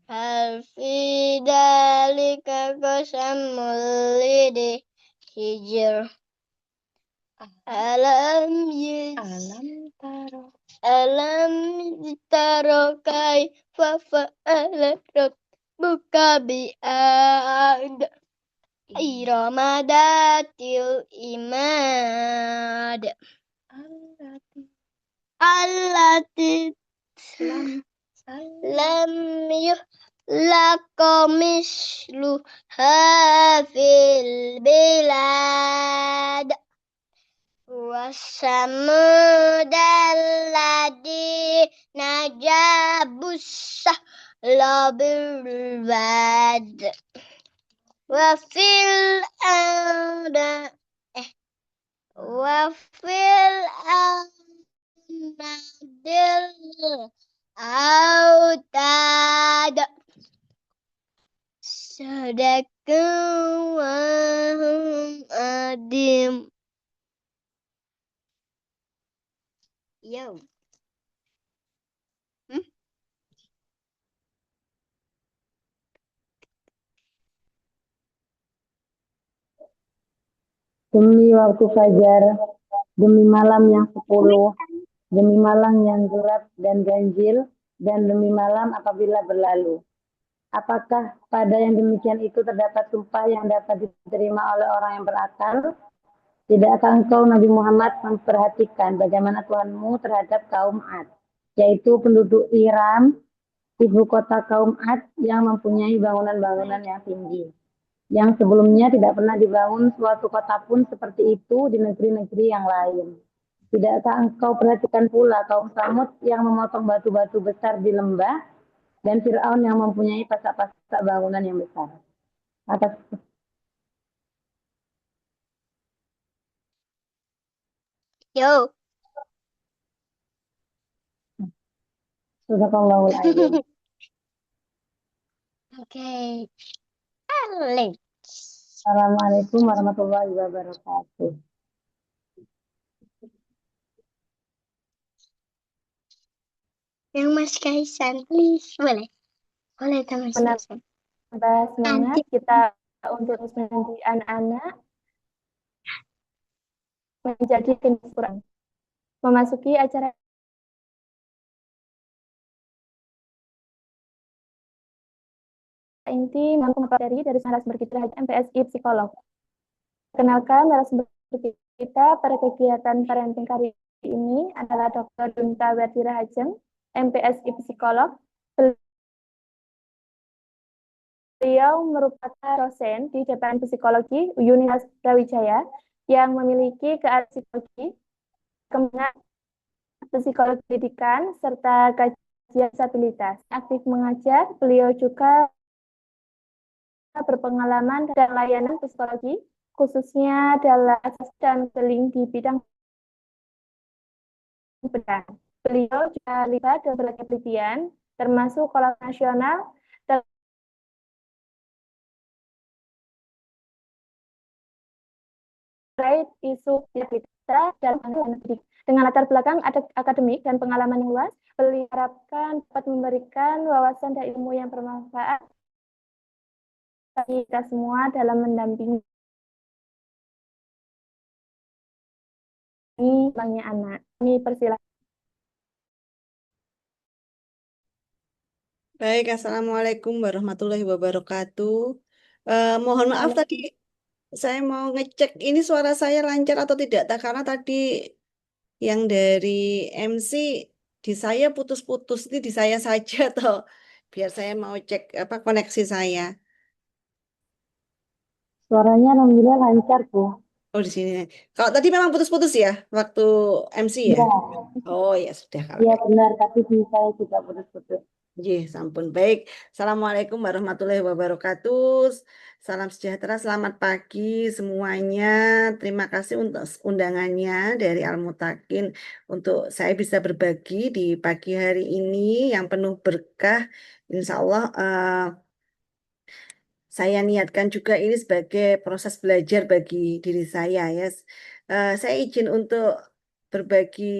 hal fi dalika qasamul lidi hijr alam taro kaifa fa'ala rabbuka bi'ad irama datil imad allati lam yukhlaq misluha fil bilad wasamudal ladina jabus labil wad wafil ada wafil anadil autad sadaqallahum adim. Yo. Demi waktu fajar, demi malam yang 10, demi malam yang gelap dan ganjil, dan demi malam apabila berlalu. Apakah pada yang demikian itu terdapat sumpah yang dapat diterima oleh orang yang berakal? Tidakkah engkau Nabi Muhammad memperhatikan bagaimana Tuhanmu terhadap kaum Ad, yaitu penduduk Iram, ibu kota kaum Ad yang mempunyai bangunan-bangunan yang tinggi, yang sebelumnya tidak pernah dibangun suatu kota pun seperti itu di negeri-negeri yang lain. Tidakkah engkau perhatikan pula kaum Samud yang memotong batu-batu besar di lembah, dan Fir'aun yang mempunyai pasak-pasak bangunan yang besar. Atas Yo. Sadaqallahul adzim. Okay. Alex. Assalamualaikum warahmatullahi wabarakatuh. Yang Mas Kaisan, please. Boleh Mas Kaisan. Semangat kita untuk menjadi anak-anak menjadi jenis Quran. Memasuki acara inti mempelajari dari narasumber kita MPSI Psikolog. Kenalkan narasumber kita pada kegiatan parenting kali ini adalah Dr. Dunta Werdira Hajeng, MPSI Psikolog. Beliau merupakan dosen di Departemen Psikologi Universitas Brawijaya yang memiliki keahlian psikologi, kemampuan psikologi pendidikan, serta kajian disabilitas. Aktif mengajar, beliau juga berpengalaman dan layanan psikologi, khususnya dalam asas dan konseling di bidang bedah. Beliau juga terlibat dalam berbagai penelitian, termasuk kolom nasional terkait isu disabilitas dalam anak didik. Dengan latar belakang akademik dan pengalaman yang luas, beliau harapkan dapat memberikan wawasan dan ilmu yang bermanfaat bagi kita semua dalam mendampingi banyak anak. Ini persilakan. Baik, Assalamualaikum warahmatullahi wabarakatuh. Mohon maaf tadi saya mau ngecek ini suara saya lancar atau tidak, karena tadi yang dari MC di saya putus-putus, ini di saya saja atau biar saya mau cek koneksi saya. Suaranya alhamdulillah lancar, Bu. Oh, di sini. Kalau tadi memang putus-putus ya waktu MC ya? Ya. Oh ya sudah kalau Iya gitu. benar, tapi di saya juga putus-putus. Sampun. Baik. Assalamualaikum warahmatullahi wabarakatuh. Salam sejahtera, selamat pagi semuanya. Terima kasih untuk undangannya dari Al-Mutakin untuk saya bisa berbagi di pagi hari ini yang penuh berkah. Insya Allah saya niatkan juga ini sebagai proses belajar bagi diri saya ya. Saya izin untuk berbagi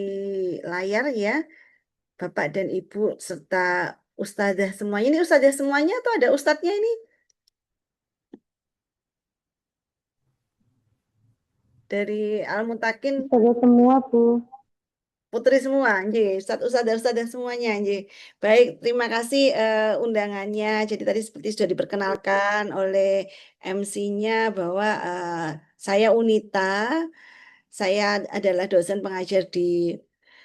layar ya. Bapak dan Ibu serta ustazah semuanya. Ini ustazah semuanya atau ada ustadznya ini? Dari Al-Mutakin Ustazah semua, Bu. putri semua, nggih. Ustazah semuanya, nggih. Baik, terima kasih undangannya. Jadi tadi seperti sudah diperkenalkan oleh MC-nya bahwa saya Unita, saya adalah dosen pengajar di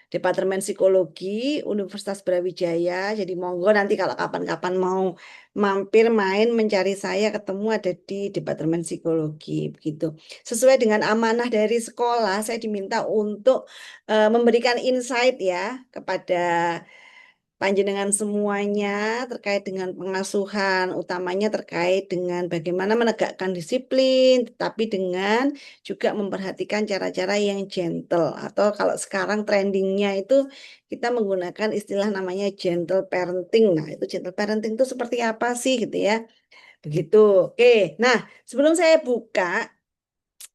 Departemen Psikologi Universitas Brawijaya. Jadi monggo nanti kalau kapan-kapan mau mampir main mencari saya ketemu ada di Departemen Psikologi begitu. Sesuai dengan amanah dari sekolah, saya diminta untuk memberikan insight ya kepada panjenengan semuanya terkait dengan pengasuhan, utamanya terkait dengan bagaimana menegakkan disiplin, tetapi dengan juga memperhatikan cara-cara yang gentle. Atau kalau sekarang trendingnya itu kita menggunakan istilah namanya gentle parenting. Nah, itu gentle parenting itu seperti apa sih gitu ya? Begitu. Oke, nah sebelum saya buka,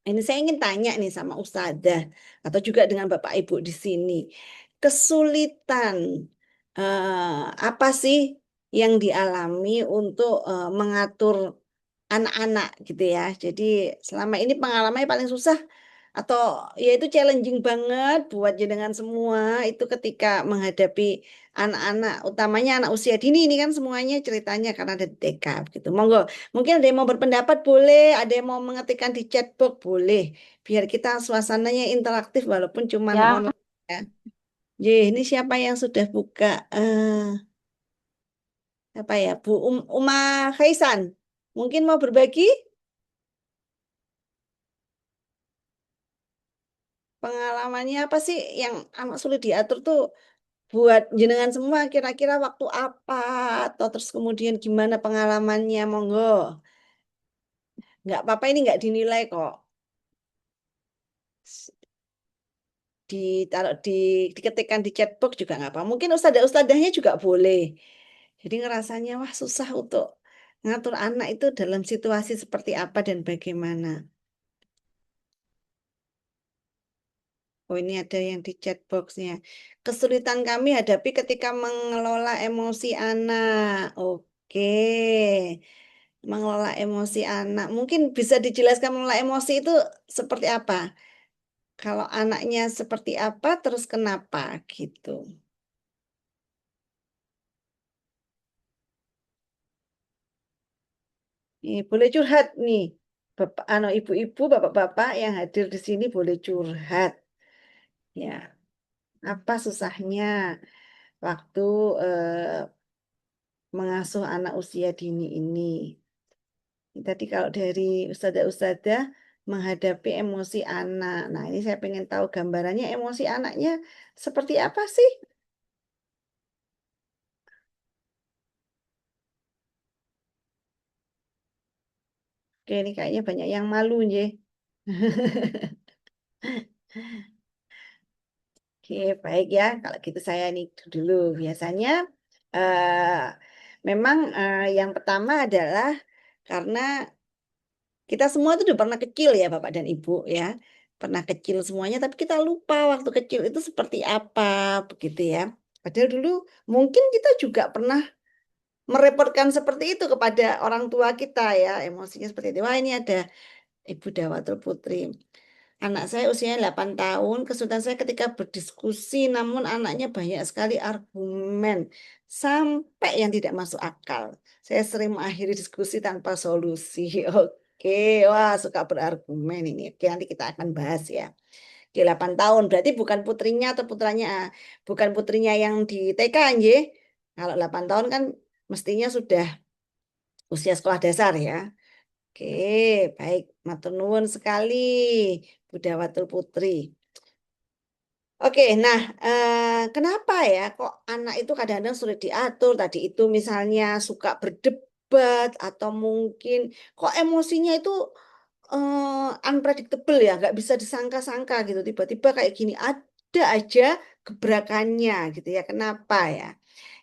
ini saya ingin tanya nih sama Ustadzah atau juga dengan Bapak Ibu di sini. Kesulitan apa sih yang dialami untuk mengatur anak-anak gitu ya. Jadi selama ini pengalamannya paling susah atau ya itu challenging banget buat jenengan semua itu ketika menghadapi anak-anak, utamanya anak usia dini ini kan semuanya ceritanya karena ada di TK gitu. Monggo, mungkin ada yang mau berpendapat boleh, ada yang mau mengetikkan di chatbox boleh, biar kita suasananya interaktif walaupun cuman Ya, online ya. Ini siapa yang sudah buka apa ya Bu Uma Khaisan? Mungkin mau berbagi pengalamannya apa sih yang amat sulit diatur tuh buat jenengan semua kira-kira waktu apa atau terus kemudian gimana pengalamannya monggo. Nggak apa-apa ini nggak dinilai kok. Ditaruh diketikkan di chatbox juga nggak apa. Mungkin ustadzah-ustadzahnya juga boleh. Jadi ngerasanya wah susah untuk ngatur anak itu dalam situasi seperti apa dan bagaimana. Oh ini ada yang di chatboxnya. Kesulitan kami hadapi ketika mengelola emosi anak. Oke. Mengelola emosi anak. Mungkin bisa dijelaskan mengelola emosi itu seperti apa? Kalau anaknya seperti apa, terus kenapa gitu. Nih, boleh curhat nih. Bapak, ibu-ibu, bapak-bapak yang hadir di sini boleh curhat. Ya, apa susahnya waktu mengasuh anak usia dini ini? Tadi kalau dari ustadzah-ustadzah menghadapi emosi anak. Nah, ini saya pengen tahu gambarannya emosi anaknya seperti apa sih? Oke, ini kayaknya banyak yang malu, nje. Oke, baik ya. Kalau gitu saya nih dulu. Biasanya eh, memang yang pertama adalah karena kita semua itu udah pernah kecil ya Bapak dan Ibu ya. Pernah kecil semuanya, tapi kita lupa waktu kecil itu seperti apa begitu ya. Padahal dulu mungkin kita juga pernah merepotkan seperti itu kepada orang tua kita ya. Emosinya seperti itu. Wah ini ada Ibu Dawatul Putri. Anak saya usianya 8 tahun, kesulitan saya ketika berdiskusi, namun anaknya banyak sekali argumen, sampai yang tidak masuk akal. Saya sering mengakhiri diskusi tanpa solusi. Oke, wah suka berargumen ini. Oke, nanti kita akan bahas ya. Oke, 8 tahun, berarti bukan putrinya atau putranya, bukan putrinya yang di TK, nggih. Kalau 8 tahun kan mestinya sudah usia sekolah dasar ya. Oke, baik. Matur nuwun sekali, Budawatul Putri. Oke, nah, kenapa ya kok anak itu kadang-kadang sulit diatur? Tadi itu misalnya suka berdebat atau mungkin kok emosinya itu unpredictable ya, nggak bisa disangka-sangka gitu. Tiba-tiba kayak gini, ada aja gebrakannya gitu ya. Kenapa ya?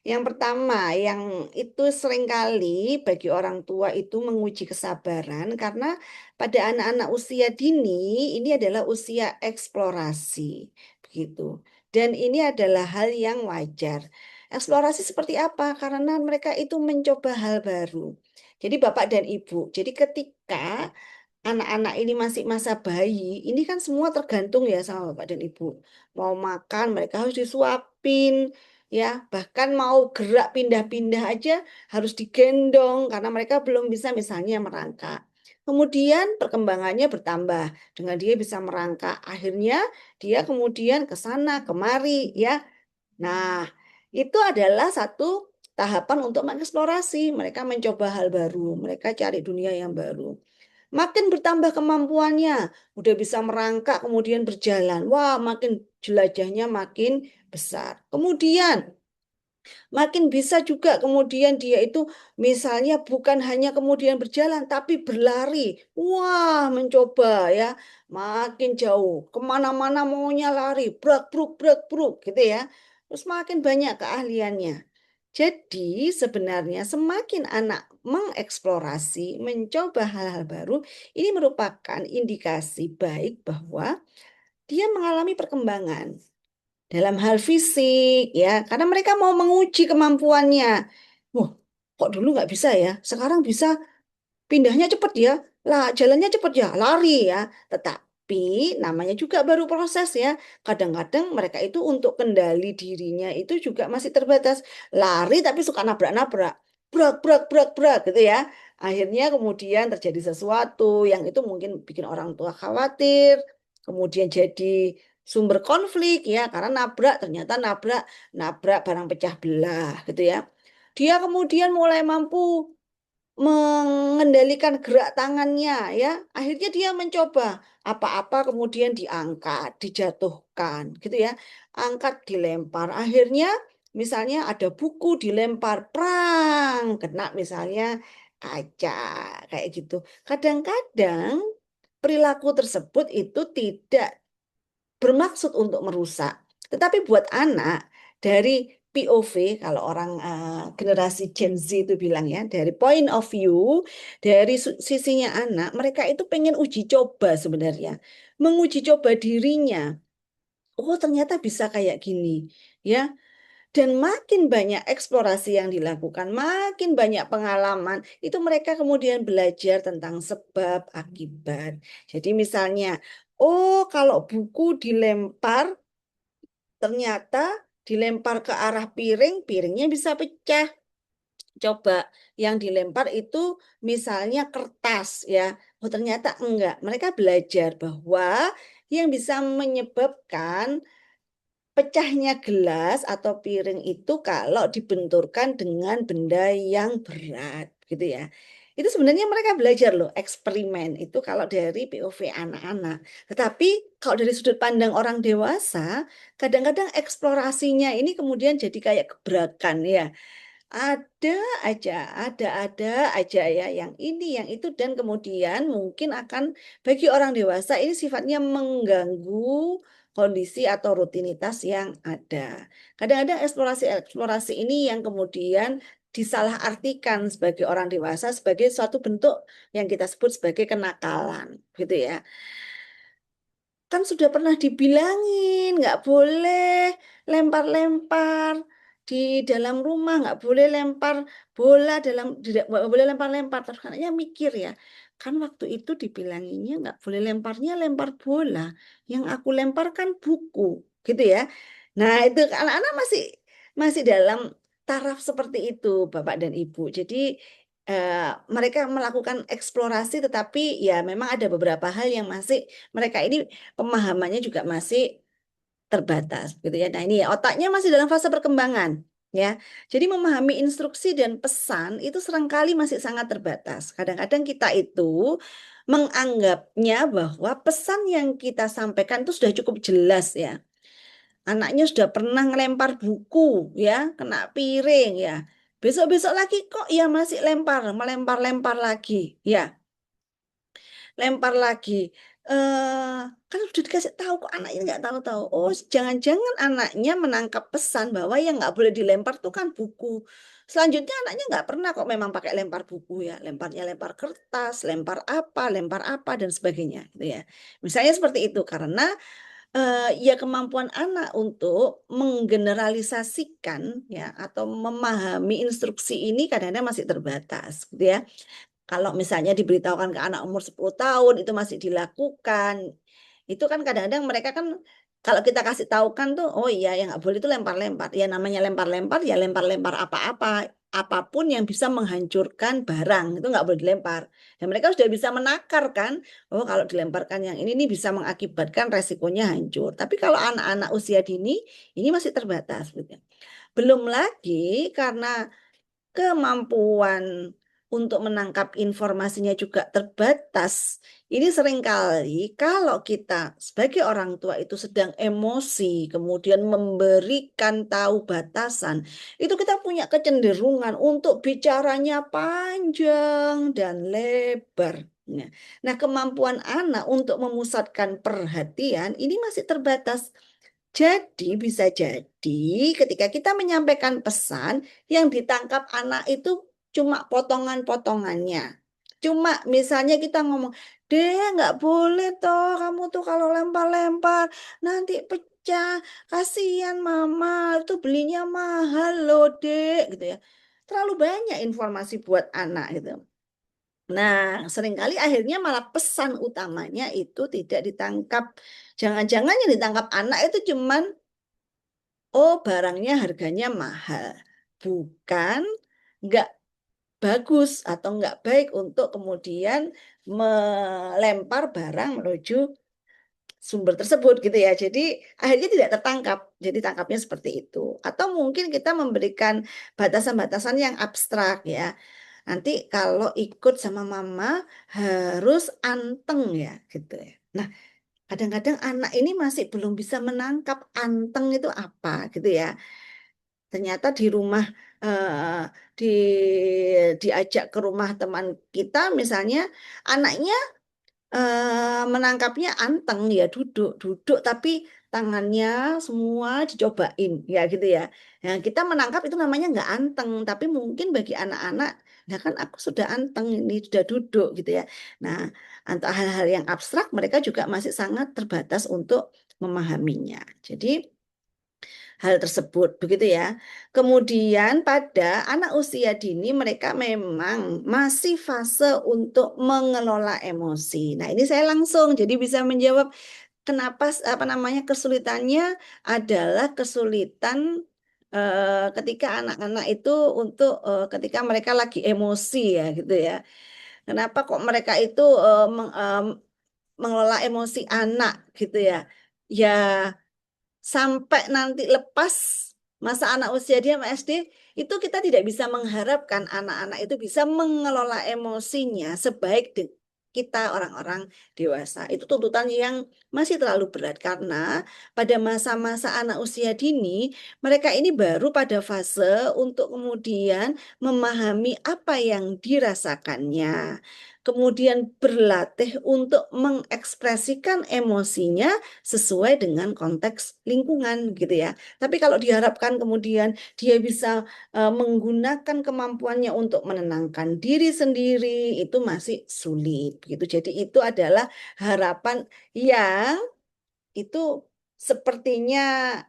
Yang pertama, yang itu seringkali bagi orang tua itu menguji kesabaran karena pada anak-anak usia dini ini adalah usia eksplorasi, begitu. Dan ini adalah hal yang wajar. Eksplorasi seperti apa? Karena mereka itu mencoba hal baru. Jadi Bapak dan Ibu, jadi ketika anak-anak ini masih masa bayi, ini kan semua tergantung ya sama Bapak dan Ibu. Mau makan, mereka harus disuapin, ya. Bahkan mau gerak pindah-pindah aja harus digendong karena mereka belum bisa misalnya merangkak. Kemudian perkembangannya bertambah dengan dia bisa merangkak. Akhirnya dia kemudian ke sana, kemari, ya. Nah, itu adalah satu tahapan untuk mengeksplorasi. Mereka mencoba hal baru, mereka cari dunia yang baru. Makin bertambah kemampuannya, udah bisa merangkak, kemudian berjalan. Wah, makin jelajahnya makin besar. Kemudian makin bisa juga kemudian dia itu misalnya bukan hanya kemudian berjalan, tapi berlari. Wah, mencoba ya, makin jauh. Kemana-mana maunya lari, brak, bruk, brak, bruk, gitu ya. Terus makin banyak keahliannya. Jadi sebenarnya semakin anak mengeksplorasi, mencoba hal-hal baru, ini merupakan indikasi baik bahwa dia mengalami perkembangan dalam hal fisik ya, karena mereka mau menguji kemampuannya. Wah, kok dulu nggak bisa ya, sekarang bisa, pindahnya cepet ya, lah jalannya cepet ya, lari ya. Tetapi namanya juga baru proses ya. Kadang-kadang mereka itu untuk kendali dirinya itu juga masih terbatas. Lari tapi suka nabrak-nabrak, brak brak brak brak gitu ya. Akhirnya kemudian terjadi sesuatu yang itu mungkin bikin orang tua khawatir. Kemudian jadi sumber konflik ya, karena nabrak ternyata nabrak nabrak barang pecah belah gitu ya. Dia kemudian mulai mampu mengendalikan gerak tangannya ya. Akhirnya dia mencoba apa-apa kemudian diangkat, dijatuhkan gitu ya. Angkat dilempar. Akhirnya misalnya ada buku dilempar prang kena misalnya kaca kayak gitu. Kadang-kadang perilaku tersebut itu tidak bermaksud untuk merusak. Tetapi buat anak dari POV, kalau orang generasi Gen Z itu bilang ya, dari point of view, dari sisinya anak, mereka itu pengen uji coba sebenarnya. Menguji coba dirinya. Oh, ternyata bisa kayak gini. Ya, dan makin banyak eksplorasi yang dilakukan, makin banyak pengalaman, itu mereka kemudian belajar tentang sebab akibat. Jadi misalnya, oh kalau buku dilempar, ternyata dilempar ke arah piring, piringnya bisa pecah. Coba yang dilempar itu misalnya kertas ya. Oh ternyata enggak. Mereka belajar bahwa yang bisa menyebabkan pecahnya gelas atau piring itu kalau dibenturkan dengan benda yang berat gitu ya. Itu sebenarnya mereka belajar loh, eksperimen itu kalau dari POV anak-anak. Tetapi kalau dari sudut pandang orang dewasa, kadang-kadang eksplorasinya ini kemudian jadi kayak gebrakan ya. Ada aja, ada aja ya yang ini, yang itu dan kemudian mungkin akan bagi orang dewasa ini sifatnya mengganggu kondisi atau rutinitas yang ada. Kadang-kadang eksplorasi-eksplorasi ini yang kemudian disalahartikan sebagai orang dewasa sebagai suatu bentuk yang kita sebut sebagai kenakalan, gitu ya. Kan sudah pernah dibilangin, nggak boleh lempar-lempar di dalam rumah, nggak boleh lempar bola nggak boleh lempar-lempar. Terus anaknya mikir ya, kan waktu itu dibilanginnya nggak boleh lemparnya lempar bola, yang aku lemparkan buku, gitu ya. Nah itu anak-anak masih masih dalam taraf seperti itu, Bapak dan Ibu. Jadi eh, mereka melakukan eksplorasi, tetapi ya memang ada beberapa hal yang masih mereka ini pemahamannya juga masih terbatas gitu ya. Nah, ini ya otaknya masih dalam fase perkembangan ya. Jadi memahami instruksi dan pesan itu seringkali masih sangat terbatas. Kadang-kadang kita itu menganggapnya bahwa pesan yang kita sampaikan itu sudah cukup jelas ya. Anaknya sudah pernah ngelempar buku ya, kena piring ya. Besok-besok lagi kok ya masih melempar-lempar lagi ya, lempar lagi. Kan udah dikasih tahu kok anaknya nggak tahu-tahu. Oh, jangan-jangan anaknya menangkap pesan bahwa yang nggak boleh dilempar tuh kan buku. Selanjutnya anaknya nggak pernah kok memang pakai lempar buku ya. Lemparnya lempar kertas, lempar apa dan sebagainya gitu ya. Misalnya seperti itu karena ya kemampuan anak untuk menggeneralisasikan ya atau memahami instruksi ini kadang-kadang masih terbatas gitu ya. Kalau misalnya diberitahukan ke anak umur 10 tahun itu masih dilakukan. Itu kan kadang-kadang mereka kan kalau kita kasih tahu kan tuh, oh iya yang nggak boleh itu lempar-lempar. Ya namanya lempar-lempar ya lempar-lempar apa-apa. Apapun yang bisa menghancurkan barang itu nggak boleh dilempar. Dan mereka sudah bisa menakar kan, oh kalau dilemparkan yang ini nih bisa mengakibatkan resikonya hancur. Tapi kalau anak-anak usia dini ini masih terbatas gitu. Belum lagi karena kemampuan untuk menangkap informasinya juga terbatas. Ini seringkali kalau kita sebagai orang tua itu sedang emosi, kemudian memberikan tahu batasan, itu kita punya kecenderungan untuk bicaranya panjang dan lebar. Nah, kemampuan anak untuk memusatkan perhatian ini masih terbatas. Jadi bisa jadi ketika kita menyampaikan pesan yang ditangkap anak itu cuma potongan-potongannya. Cuma misalnya kita ngomong, Dek nggak boleh toh kamu tuh kalau lempar-lempar nanti pecah. Kasihan mama itu belinya mahal loh Dek gitu ya. Terlalu banyak informasi buat anak gitu. Nah, seringkali akhirnya malah pesan utamanya itu tidak ditangkap. Jangan-jangan yang ditangkap anak itu cuman oh, barangnya harganya mahal, bukan nggak bagus atau nggak baik untuk kemudian melempar barang menuju sumber tersebut gitu ya. Jadi akhirnya tidak tertangkap. Jadi tangkapnya seperti itu. Atau mungkin kita memberikan batasan-batasan yang abstrak ya. Nanti kalau ikut sama mama harus anteng ya gitu ya. Nah, kadang-kadang anak ini masih belum bisa menangkap anteng itu apa gitu ya. Ternyata di rumah eh, di diajak ke rumah teman kita misalnya anaknya menangkapnya anteng ya duduk duduk tapi tangannya semua dicobain ya gitu ya. Nah, kita menangkap itu namanya nggak anteng tapi mungkin bagi anak-anak nah kan aku sudah anteng ini sudah duduk gitu ya. Nah, untuk hal-hal yang abstrak mereka juga masih sangat terbatas untuk memahaminya. Jadi hal tersebut, begitu ya. Kemudian pada anak usia dini mereka memang masih fase untuk mengelola emosi. Nah, ini saya langsung jadi bisa menjawab kenapa apa namanya kesulitannya adalah kesulitan ketika anak-anak itu untuk ketika mereka lagi emosi ya gitu ya. Kenapa kok mereka itu mengelola emosi anak gitu ya? Ya sampai nanti lepas masa anak usia dia SD itu kita tidak bisa mengharapkan anak-anak itu bisa mengelola emosinya sebaik kita orang-orang dewasa. Itu tuntutan yang masih terlalu berat karena pada masa-masa anak usia dini mereka ini baru pada fase untuk kemudian memahami apa yang dirasakannya. Kemudian berlatih untuk mengekspresikan emosinya sesuai dengan konteks lingkungan gitu ya. Tapi kalau diharapkan kemudian dia bisa menggunakan kemampuannya untuk menenangkan diri sendiri itu masih sulit gitu. Jadi itu adalah harapan yang itu sepertinya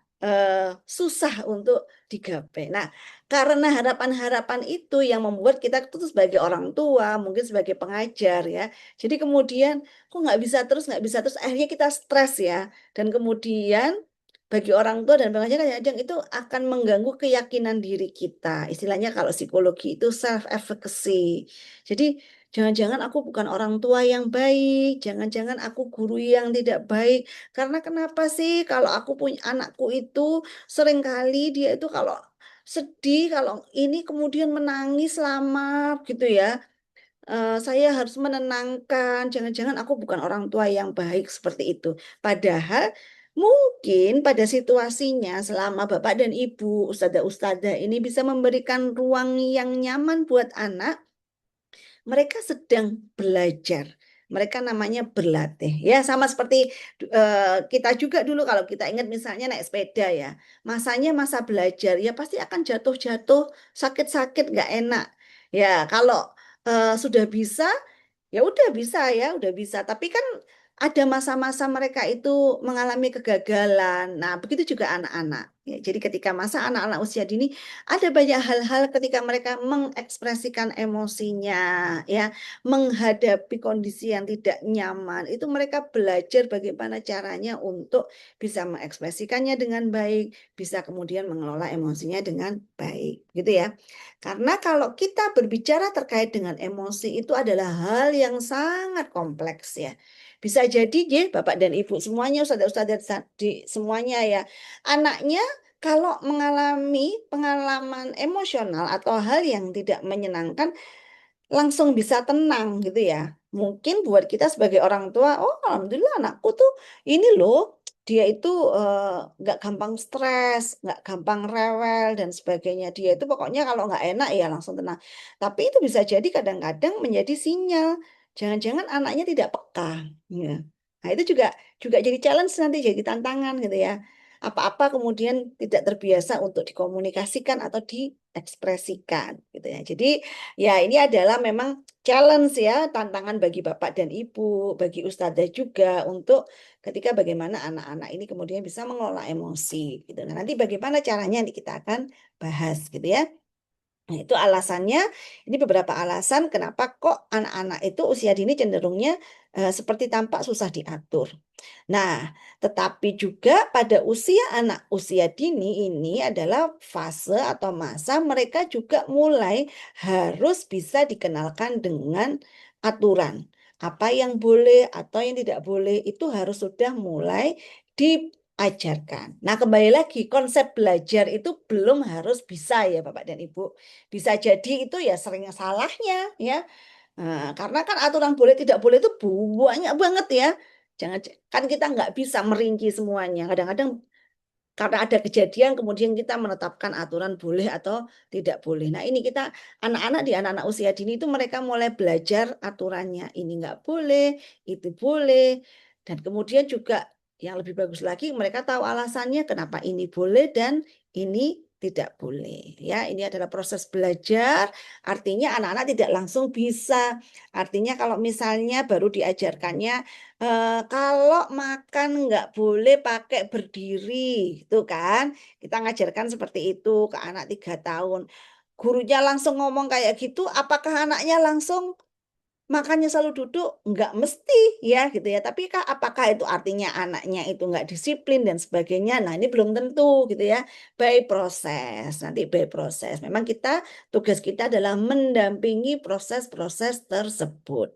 susah untuk digapai. Nah, karena harapan-harapan itu yang membuat kita itu sebagai orang tua, mungkin sebagai pengajar ya. Jadi kemudian kok nggak bisa terus, nggak bisa terus, akhirnya kita stres ya. Dan kemudian bagi orang tua dan pengajar kadang itu akan mengganggu keyakinan diri kita. Istilahnya kalau psikologi itu self efficacy. Jadi jangan-jangan aku bukan orang tua yang baik, jangan-jangan aku guru yang tidak baik. Karena kenapa sih kalau aku punya anakku itu seringkali dia itu kalau sedih, kalau ini kemudian menangis lama gitu ya. Saya harus menenangkan, jangan-jangan aku bukan orang tua yang baik seperti itu. Padahal mungkin pada situasinya selama Bapak dan Ibu, ustadzah-ustadzah ini bisa memberikan ruang yang nyaman buat anak, mereka sedang belajar. Mereka namanya berlatih. Ya, sama seperti kita juga dulu kalau kita ingat misalnya naik sepeda ya. Masanya masa belajar ya pasti akan jatuh-jatuh, sakit-sakit, nggak enak. Ya, kalau sudah bisa ya udah bisa ya, udah bisa. Tapi kan ada masa-masa mereka itu mengalami kegagalan. Nah, begitu juga anak-anak. Ya, jadi ketika masa anak-anak usia dini, ada banyak hal-hal ketika mereka mengekspresikan emosinya, ya, menghadapi kondisi yang tidak nyaman. Itu mereka belajar bagaimana caranya untuk bisa mengekspresikannya dengan baik, bisa kemudian mengelola emosinya dengan baik, gitu ya. Karena kalau kita berbicara terkait dengan emosi itu adalah hal yang sangat kompleks ya. Bisa jadi ya Bapak dan Ibu semuanya ustadz-ustadz di semuanya ya. Anaknya kalau mengalami pengalaman emosional atau hal yang tidak menyenangkan langsung bisa tenang gitu ya. Mungkin buat kita sebagai orang tua, oh alhamdulillah anakku tuh ini loh, dia itu nggak gampang stres, nggak gampang rewel dan sebagainya. Dia itu pokoknya kalau nggak enak ya langsung tenang. Tapi itu bisa jadi kadang-kadang menjadi sinyal, jangan-jangan anaknya tidak peka. Ya. Nah itu juga juga jadi challenge nanti jadi tantangan gitu ya. Apa-apa kemudian tidak terbiasa untuk dikomunikasikan atau diekspresikan gitu ya. Jadi ya, ini adalah memang challenge ya, tantangan bagi Bapak dan Ibu, bagi Ustazah juga untuk ketika bagaimana anak-anak ini kemudian bisa mengelola emosi gitu. Nah, nanti bagaimana caranya nanti kita akan bahas gitu ya. Nah, itu alasannya, ini beberapa alasan kenapa kok anak-anak itu usia dini cenderungnya seperti tampak susah diatur. Nah, tetapi juga pada usia anak usia dini ini adalah fase atau masa mereka juga mulai harus bisa dikenalkan dengan aturan. Apa yang boleh atau yang tidak boleh itu harus sudah mulai diajarkan. Nah, kembali lagi konsep belajar itu belum harus bisa ya Bapak dan Ibu. Bisa jadi itu ya sering salahnya ya. Nah, karena kan aturan boleh tidak boleh itu banyak banget ya. Jangan kan kita nggak bisa merinci semuanya. Kadang-kadang karena ada kejadian kemudian kita menetapkan aturan boleh atau tidak boleh. Nah, ini kita anak-anak di anak-anak usia dini itu mereka mulai belajar aturannya. Ini nggak boleh, itu boleh. Dan kemudian juga yang lebih bagus lagi mereka tahu alasannya kenapa ini boleh dan ini tidak boleh. Ya, ini adalah proses belajar. Artinya anak-anak tidak langsung bisa. Artinya kalau misalnya baru diajarkannya kalau makan nggak boleh pakai berdiri, gitu kan? Kita ngajarkan seperti itu ke anak 3 tahun. Gurunya langsung ngomong kayak gitu, apakah anaknya langsung makannya selalu duduk? Nggak mesti ya gitu ya. Tapi apakah itu artinya anaknya itu nggak disiplin dan sebagainya? Nah ini belum tentu gitu ya. By proses, nanti by proses. Memang tugas kita adalah mendampingi proses-proses tersebut.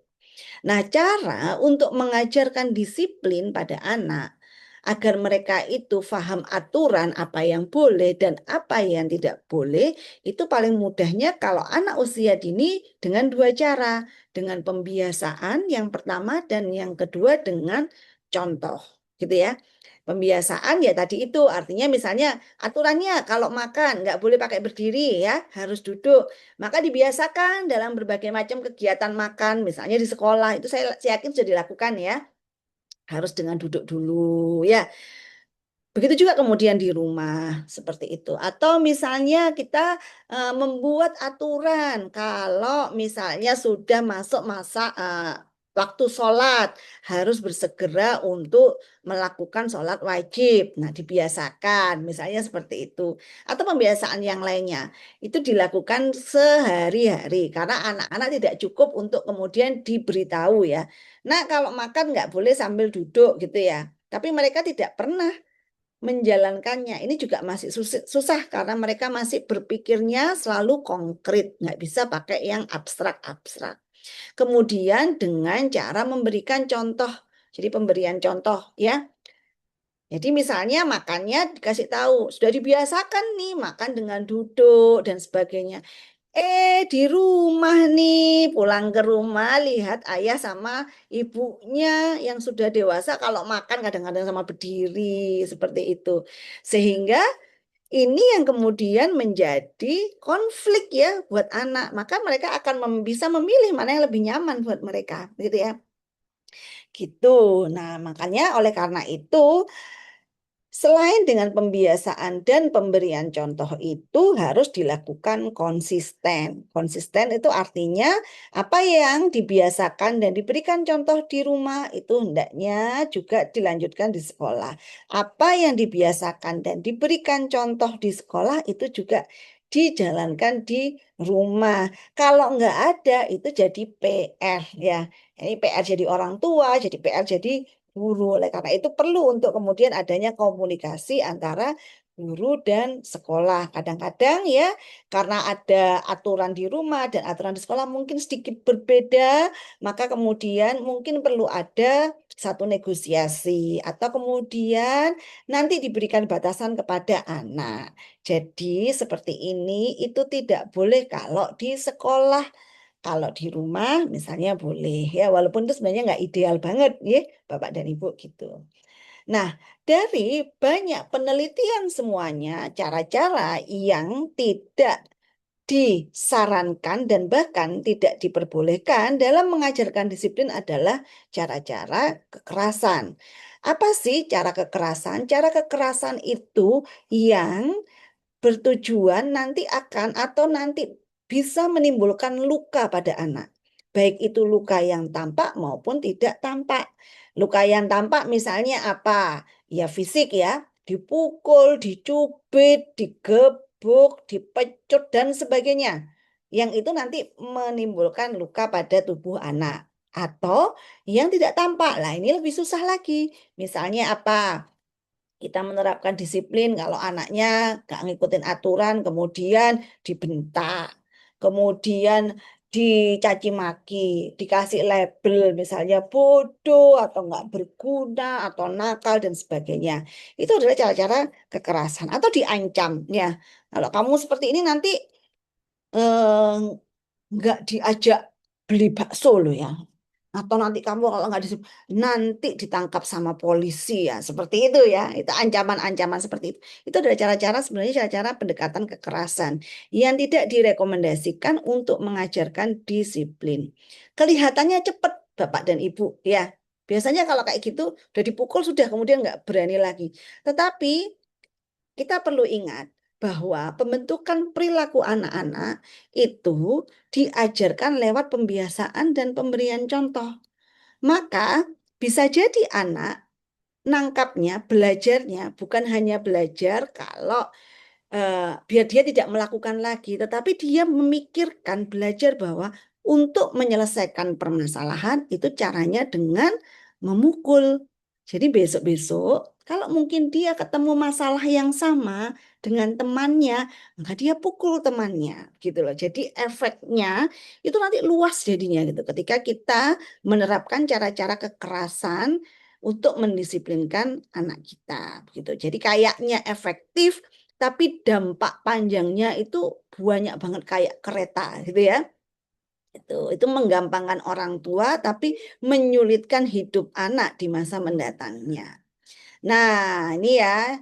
Nah, cara untuk mengajarkan disiplin pada anak agar mereka itu paham aturan apa yang boleh dan apa yang tidak boleh, itu paling mudahnya kalau anak usia dini dengan 2 cara, dengan pembiasaan yang pertama dan yang kedua dengan contoh, gitu ya. Pembiasaan ya tadi itu artinya misalnya aturannya kalau makan nggak boleh pakai berdiri ya, harus duduk. Maka dibiasakan dalam berbagai macam kegiatan makan, misalnya di sekolah, itu saya yakin sudah dilakukan ya. Harus dengan duduk dulu ya. Begitu juga kemudian di rumah seperti itu. Atau misalnya kita membuat aturan kalau misalnya sudah masuk masa waktu sholat harus bersegera untuk melakukan sholat wajib. Nah, dibiasakan misalnya seperti itu. Atau pembiasaan yang lainnya itu dilakukan sehari-hari karena anak-anak tidak cukup untuk kemudian diberitahu ya. Nah, kalau makan nggak boleh sambil duduk gitu ya. Tapi mereka tidak pernah menjalankannya. Ini juga masih susah karena mereka masih berpikirnya selalu konkret, nggak bisa pakai yang abstrak-abstrak. Kemudian dengan cara memberikan contoh, jadi pemberian contoh ya. Jadi misalnya makannya dikasih tahu, sudah dibiasakan nih makan dengan duduk dan sebagainya. Di rumah nih, pulang ke rumah lihat ayah sama ibunya yang sudah dewasa kalau makan kadang-kadang sama berdiri seperti itu. Sehingga ini yang kemudian menjadi konflik ya buat anak. Maka mereka akan bisa memilih mana yang lebih nyaman buat mereka, gitu ya. Gitu. Nah, makanya oleh karena itu Selain dengan pembiasaan dan pemberian contoh itu harus dilakukan konsisten. Konsisten itu artinya apa yang dibiasakan dan diberikan contoh di rumah itu hendaknya juga dilanjutkan di sekolah. Apa yang dibiasakan dan diberikan contoh di sekolah itu juga dijalankan di rumah. Kalau nggak ada itu jadi PR ya. Ini PR jadi orang tua, jadi PR jadi guru. Oleh karena itu perlu untuk kemudian adanya komunikasi antara guru dan sekolah. Kadang-kadang ya karena ada aturan di rumah dan aturan di sekolah mungkin sedikit berbeda, maka kemudian mungkin perlu ada satu negosiasi atau kemudian nanti diberikan batasan kepada anak. Jadi seperti ini itu tidak boleh kalau di sekolah. Kalau di rumah misalnya boleh ya, walaupun itu sebenarnya nggak ideal banget ya, Bapak dan Ibu gitu. Nah, dari banyak penelitian semuanya, cara-cara yang tidak disarankan dan bahkan tidak diperbolehkan dalam mengajarkan disiplin adalah cara-cara kekerasan. Apa sih cara kekerasan? Cara kekerasan itu yang bertujuan nanti akan atau nanti bisa menimbulkan luka pada anak. Baik itu luka yang tampak maupun tidak tampak. Luka yang tampak misalnya apa? Ya fisik ya, dipukul, dicubit, digebuk, dipecut dan sebagainya. Yang itu nanti menimbulkan luka pada tubuh anak. Atau yang tidak tampak. Lah ini lebih susah lagi. Misalnya apa? Kita menerapkan disiplin kalau anaknya nggak ngikutin aturan, kemudian dibentak, kemudian dicaci maki, dikasih label misalnya bodoh atau nggak berguna atau nakal dan sebagainya. Itu adalah cara-cara kekerasan atau diancam ya. Kalau kamu seperti ini nanti eh, nggak diajak beli bakso loh ya. Atau nanti kamu kalau nggak nanti ditangkap sama polisi ya. Seperti itu ya. Itu ancaman-ancaman seperti itu. Itu adalah cara-cara sebenarnya cara-cara pendekatan kekerasan yang tidak direkomendasikan untuk mengajarkan disiplin. Kelihatannya cepat Bapak dan Ibu ya. Biasanya kalau kayak gitu udah dipukul sudah kemudian nggak berani lagi. Tetapi kita perlu ingat bahwa pembentukan perilaku anak-anak itu diajarkan lewat pembiasaan dan pemberian contoh. Maka bisa jadi anak nangkapnya, belajarnya bukan hanya belajar kalau biar dia tidak melakukan lagi, tetapi dia memikirkan belajar bahwa untuk menyelesaikan permasalahan itu caranya dengan memukul. Jadi besok-besok kalau mungkin dia ketemu masalah yang sama dengan temannya, maka dia pukul temannya gitu loh. Jadi efeknya itu nanti luas jadinya gitu. Ketika kita menerapkan cara-cara kekerasan untuk mendisiplinkan anak kita gitu. Jadi kayaknya efektif tapi dampak panjangnya itu banyak banget kayak kereta gitu ya. Itu menggampangkan orang tua tapi menyulitkan hidup anak di masa mendatangnya. Nah, ini ya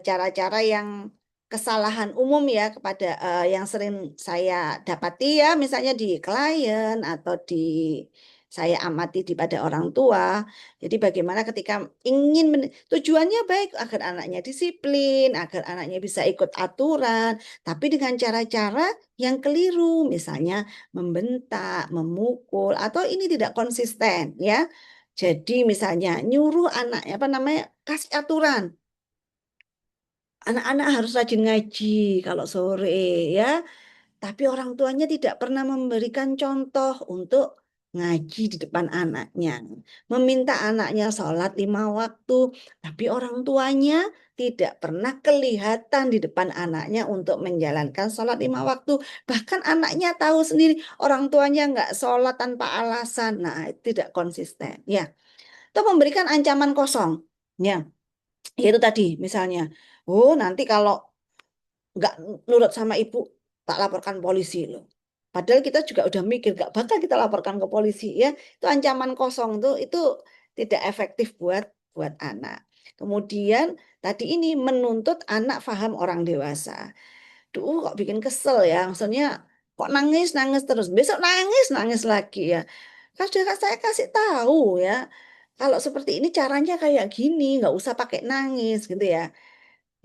cara-cara yang kesalahan umum ya kepada yang sering saya dapati ya, misalnya di klien atau di saya amati di pada orang tua. Jadi bagaimana ketika ingin tujuannya baik agar anaknya disiplin, agar anaknya bisa ikut aturan, tapi dengan cara-cara yang keliru, misalnya membentak, memukul, atau ini tidak konsisten ya. Jadi misalnya nyuruh anak apa namanya kasih aturan. Anak-anak harus rajin ngaji kalau sore ya. Tapi orang tuanya tidak pernah memberikan contoh untuk ngaji di depan anaknya. Meminta anaknya sholat 5 waktu. Tapi orang tuanya tidak pernah kelihatan di depan anaknya untuk menjalankan sholat 5 waktu. Bahkan anaknya tahu sendiri orang tuanya nggak sholat tanpa alasan. Nah, itu tidak konsisten. Ya, atau memberikan ancaman kosong. Ya, itu tadi misalnya, oh nanti kalau nggak nurut sama ibu, tak laporkan polisi loh. Padahal kita juga udah mikir gak bakal kita laporkan ke polisi ya. Itu ancaman kosong tuh itu tidak efektif buat buat anak. Kemudian tadi ini menuntut anak paham orang dewasa. Duh, kok bikin kesel ya. Maksudnya kok nangis nangis terus. Besok nangis nangis lagi ya. Kan sudah saya kasih tahu ya. kalau seperti ini caranya kayak gini, nggak usah pakai nangis gitu ya.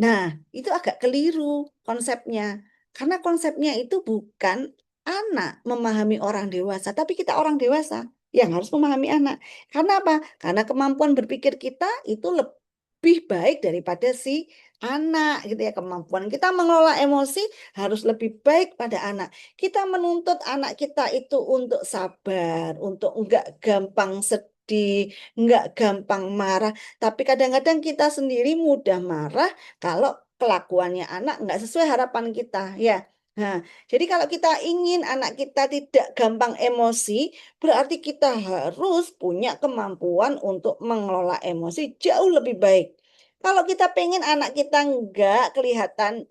Nah, itu agak keliru konsepnya. Karena konsepnya itu bukan anak memahami orang dewasa, tapi kita orang dewasa yang harus memahami anak. Karena apa? Karena kemampuan berpikir kita itu lebih baik daripada si anak gitu ya. Kemampuan kita mengelola emosi harus lebih baik pada anak. Kita menuntut anak kita itu untuk sabar, untuk enggak gampang sedih, enggak gampang marah. Tapi kadang-kadang kita sendiri mudah marah kalau kelakuannya anak nggak sesuai harapan kita ya. Nah, jadi kalau kita ingin anak kita tidak gampang emosi, berarti kita harus punya kemampuan untuk mengelola emosi jauh lebih baik. Kalau kita pengen anak kita nggak kelihatan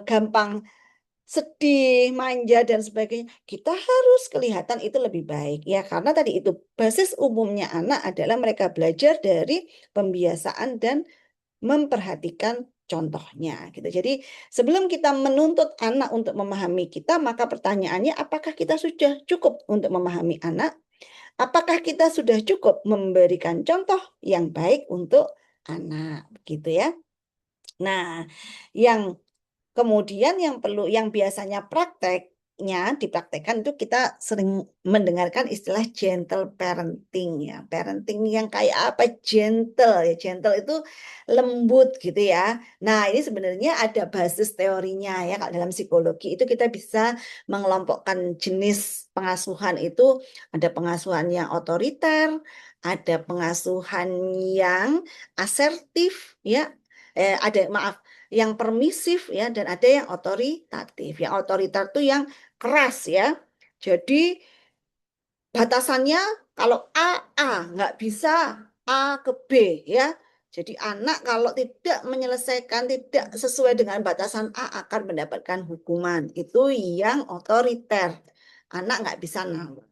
gampang sedih, manja dan sebagainya, kita harus kelihatan itu lebih baik ya. Karena tadi itu basis umumnya anak adalah mereka belajar dari pembiasaan dan memperhatikan contohnya gitu. Jadi sebelum kita menuntut anak untuk memahami kita, maka pertanyaannya apakah kita sudah cukup untuk memahami anak? Apakah kita sudah cukup memberikan contoh yang baik untuk anak gitu ya. Nah, yang kemudian yang perlu, yang biasanya prakteknya dipraktekkan itu kita sering mendengarkan istilah gentle parenting ya. Parenting yang kayak apa? Gentle ya. Gentle itu lembut gitu ya. Nah, ini sebenarnya ada basis teorinya ya. Kalau dalam psikologi itu kita bisa mengelompokkan jenis pengasuhan itu, ada pengasuhan yang otoriter, ada pengasuhan yang asertif ya. Ada maaf yang permisif ya, dan ada yang otoritatif. Yang otoriter itu yang keras ya. Jadi batasannya kalau A, nggak bisa A ke B ya. Jadi anak kalau tidak menyelesaikan, tidak sesuai dengan batasan A akan mendapatkan hukuman. Itu yang otoriter. Anak nggak bisa nanggung.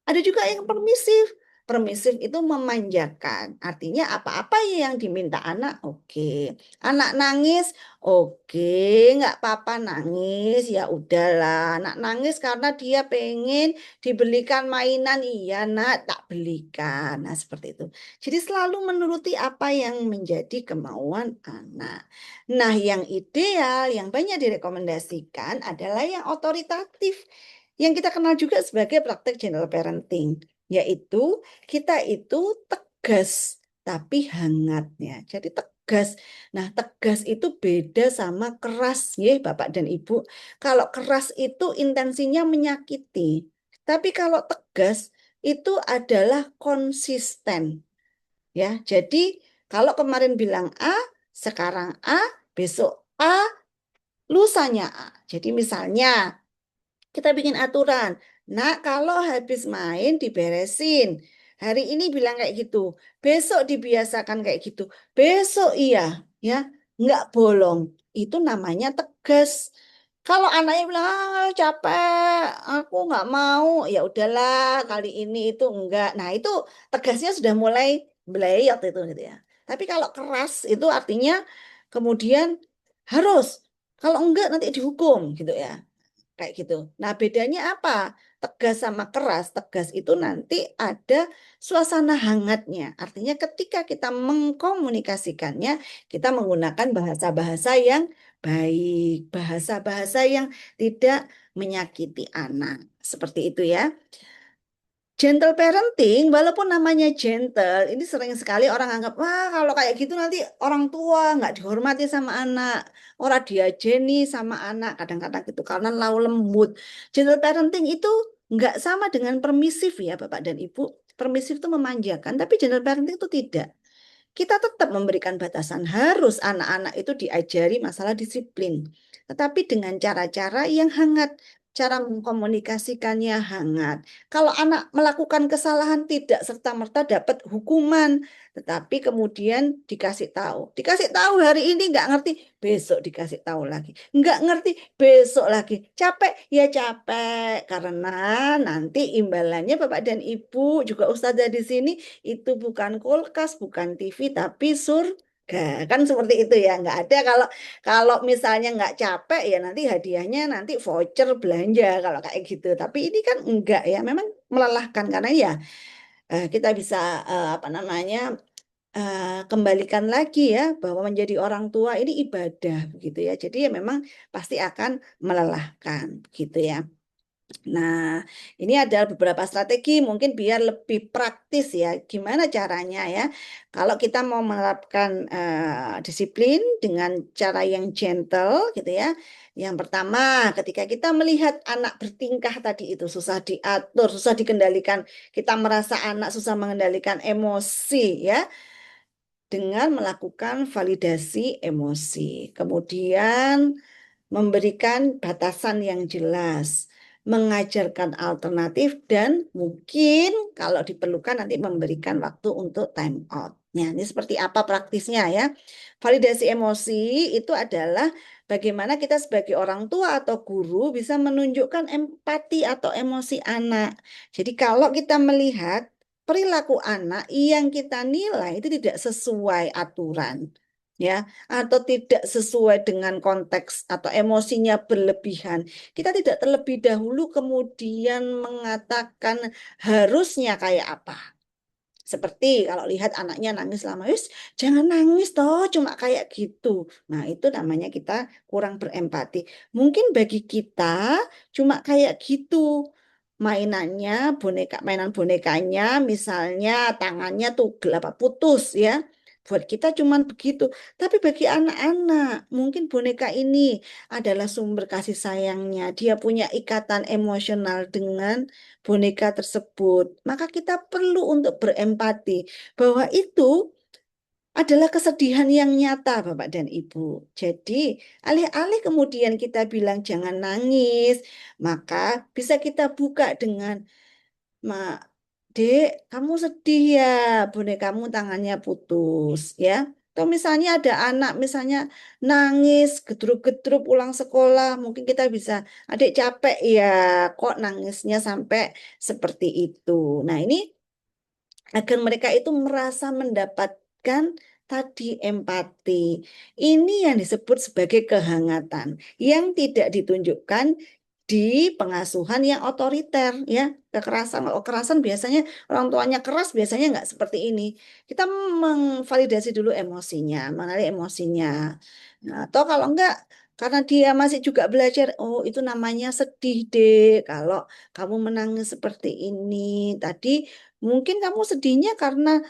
Ada juga yang permisif. Permisif itu memanjakan. Artinya apa-apa yang diminta anak, oke. Anak nangis, oke, nggak apa-apa nangis. Ya udahlah, anak nangis karena dia pengen dibelikan mainan. Iya, nak, tak belikan. Nah, seperti itu. Jadi selalu menuruti apa yang menjadi kemauan anak. Nah, yang ideal, yang banyak direkomendasikan adalah yang otoritatif yang kita kenal juga sebagai praktek gentle parenting, yaitu kita itu tegas tapi hangatnya. Jadi tegas. Nah, tegas itu beda sama keras, ya, Bapak dan Ibu. Kalau keras itu intensinya menyakiti. Tapi kalau tegas itu adalah konsisten, ya. Jadi kalau kemarin bilang A, sekarang A, besok A, lusanya A. Jadi misalnya kita bikin aturan. Nah, kalau habis main diberesin. Hari ini bilang kayak gitu. Besok dibiasakan kayak gitu. Besok iya, ya, nggak bolong. Itu namanya tegas. Kalau anaknya bilang, capek, aku nggak mau, ya udahlah, kali ini itu enggak. Nah, itu tegasnya sudah mulai belayot itu gitu ya. Tapi kalau keras itu artinya kemudian harus. Kalau enggak nanti dihukum gitu ya. Kayak gitu. Nah, bedanya apa? Tegas sama keras. Tegas itu nanti ada suasana hangatnya. Artinya ketika kita mengkomunikasikannya, kita menggunakan bahasa-bahasa yang baik, bahasa-bahasa yang tidak menyakiti anak. Seperti itu ya. Gentle parenting, walaupun namanya gentle, ini sering sekali orang anggap, wah kalau kayak gitu nanti orang tua nggak dihormati sama anak, orang diajeni sama anak, kadang-kadang gitu, karena lau lembut. Gentle parenting itu nggak sama dengan permisif ya Bapak dan Ibu. Permisif itu memanjakan, tapi gentle parenting itu tidak. Kita tetap memberikan batasan, harus anak-anak itu diajari masalah disiplin, tetapi dengan cara-cara yang hangat. Cara mengkomunikasikannya hangat. Kalau anak melakukan kesalahan tidak serta-merta dapat hukuman, tetapi kemudian dikasih tahu. Dikasih tahu hari ini nggak ngerti, besok dikasih tahu lagi. Nggak ngerti, besok lagi. Capek, ya capek. Karena nanti imbalannya Bapak dan Ibu, juga Ustazah di sini, itu bukan kulkas, bukan TV, tapi surga. Kan seperti itu ya. Nggak ada kalau kalau misalnya nggak capek ya nanti hadiahnya nanti voucher belanja kalau kayak gitu. Tapi ini kan enggak ya, memang melelahkan karena ya kita bisa kembalikan lagi ya bahwa menjadi orang tua ini ibadah begitu ya. Jadi ya memang pasti akan melelahkan gitu ya. Nah, ini adalah beberapa strategi mungkin biar lebih praktis ya. Gimana caranya ya? Kalau kita mau menerapkan disiplin dengan cara yang gentle gitu ya. Yang pertama, ketika kita melihat anak bertingkah tadi itu susah diatur, susah dikendalikan, kita merasa anak susah mengendalikan emosi ya, dengan melakukan validasi emosi. Kemudian memberikan batasan yang jelas, mengajarkan alternatif, dan mungkin kalau diperlukan nanti memberikan waktu untuk time out. Nah, ini seperti apa praktisnya ya? Validasi emosi itu adalah bagaimana kita sebagai orang tua atau guru bisa menunjukkan empati atau emosi anak. Jadi kalau kita melihat perilaku anak yang kita nilai itu tidak sesuai aturan, ya, atau tidak sesuai dengan konteks atau emosinya berlebihan. Kita tidak terlebih dahulu kemudian mengatakan harusnya kayak apa. Seperti kalau lihat anaknya nangis lama, wis jangan nangis toh, cuma kayak gitu. Nah, itu namanya kita kurang berempati. Mungkin bagi kita cuma kayak gitu. Mainannya, mainan bonekanya, misalnya tangannya tuh apa putus ya. Buat kita cuman begitu. Tapi bagi anak-anak, mungkin boneka ini adalah sumber kasih sayangnya. Dia punya ikatan emosional dengan boneka tersebut. Maka kita perlu untuk berempati bahwa itu adalah kesedihan yang nyata, Bapak dan Ibu. Jadi, alih-alih kemudian kita bilang jangan nangis, maka bisa kita buka dengan, Dek, kamu sedih ya, bonekamu tangannya putus, ya. Atau misalnya ada anak, misalnya nangis, gedrup-gedrup pulang sekolah, mungkin kita bisa, adik capek ya, kok nangisnya sampai seperti itu. Nah, ini agar mereka itu merasa mendapatkan tadi empati. Ini yang disebut sebagai kehangatan yang tidak ditunjukkan di pengasuhan yang otoriter ya. Kekerasan biasanya orang tuanya keras biasanya nggak seperti ini. Kita memvalidasi dulu emosinya, mengenali emosinya. Nah, atau kalau enggak karena dia masih juga belajar, oh itu namanya sedih deh kalau kamu menangis seperti ini. Tadi mungkin kamu sedihnya karena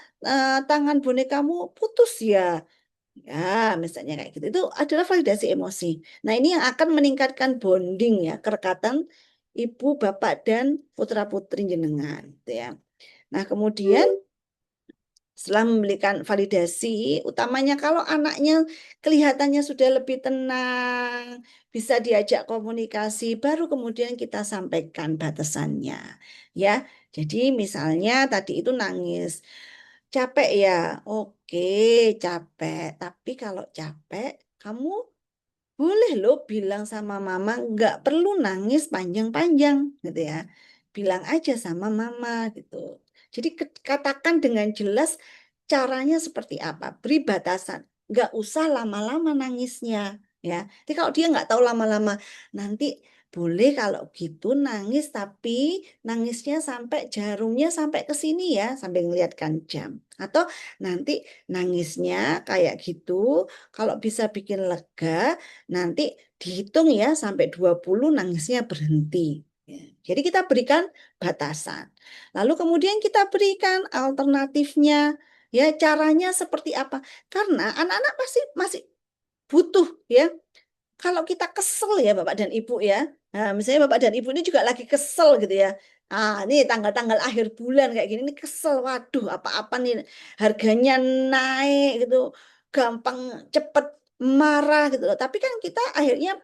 tangan bonekamu putus ya. Ya, misalnya kayak gitu. Itu adalah validasi emosi. Nah, ini yang akan meningkatkan bonding ya, kerekatan ibu, bapak, dan putra-putri jenengan. Gitu ya. Nah, kemudian setelah memberikan validasi, utamanya kalau anaknya kelihatannya sudah lebih tenang, bisa diajak komunikasi, baru kemudian kita sampaikan batasannya. Ya, jadi misalnya tadi itu nangis. Capek ya, oke, capek. Tapi kalau capek, kamu boleh loh bilang sama mama, nggak perlu nangis panjang-panjang, gitu ya. Bilang aja sama mama, gitu. Jadi katakan dengan jelas caranya seperti apa. Beri batasan, nggak usah lama-lama nangisnya, ya. Jadi kalau dia nggak tahu lama-lama, nanti boleh kalau gitu nangis, tapi nangisnya sampai jarumnya sampai ke sini ya, sampai ngeliatkan jam. Atau nanti nangisnya kayak gitu, kalau bisa bikin lega, nanti dihitung ya sampai 20 nangisnya berhenti. Ya. Jadi kita berikan batasan. Lalu kemudian kita berikan alternatifnya. Ya, caranya seperti apa? Karena anak-anak pasti masih butuh ya. Kalau kita kesel ya Bapak dan Ibu ya. Nah, misalnya Bapak dan Ibu ini juga lagi kesel gitu ya. Ah, ini tanggal-tanggal akhir bulan kayak gini ini kesel. Waduh, apa-apa nih harganya naik gitu. Gampang cepet marah gitu loh. Tapi kan kita akhirnya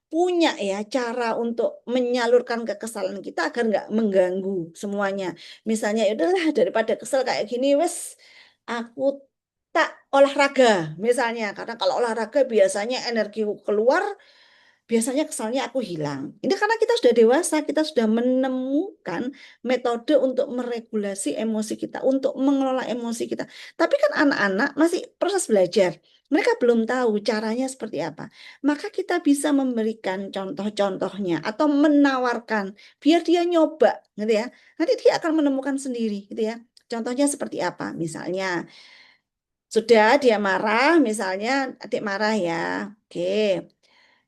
punya ya cara untuk menyalurkan kekesalan kita agar nggak mengganggu semuanya. Misalnya ya udahlah daripada kesel kayak gini wes aku tak olahraga misalnya karena kalau olahraga biasanya energi keluar, biasanya kesalnya aku hilang. Ini karena kita sudah dewasa, kita sudah menemukan metode untuk meregulasi emosi kita, untuk mengelola emosi kita. Tapi kan anak-anak masih proses belajar. Mereka belum tahu caranya seperti apa. Maka kita bisa memberikan contoh-contohnya atau menawarkan biar dia nyoba gitu ya. Nanti dia akan menemukan sendiri gitu ya. Contohnya seperti apa? Misalnya, sudah dia marah, misalnya adik marah ya. Oke.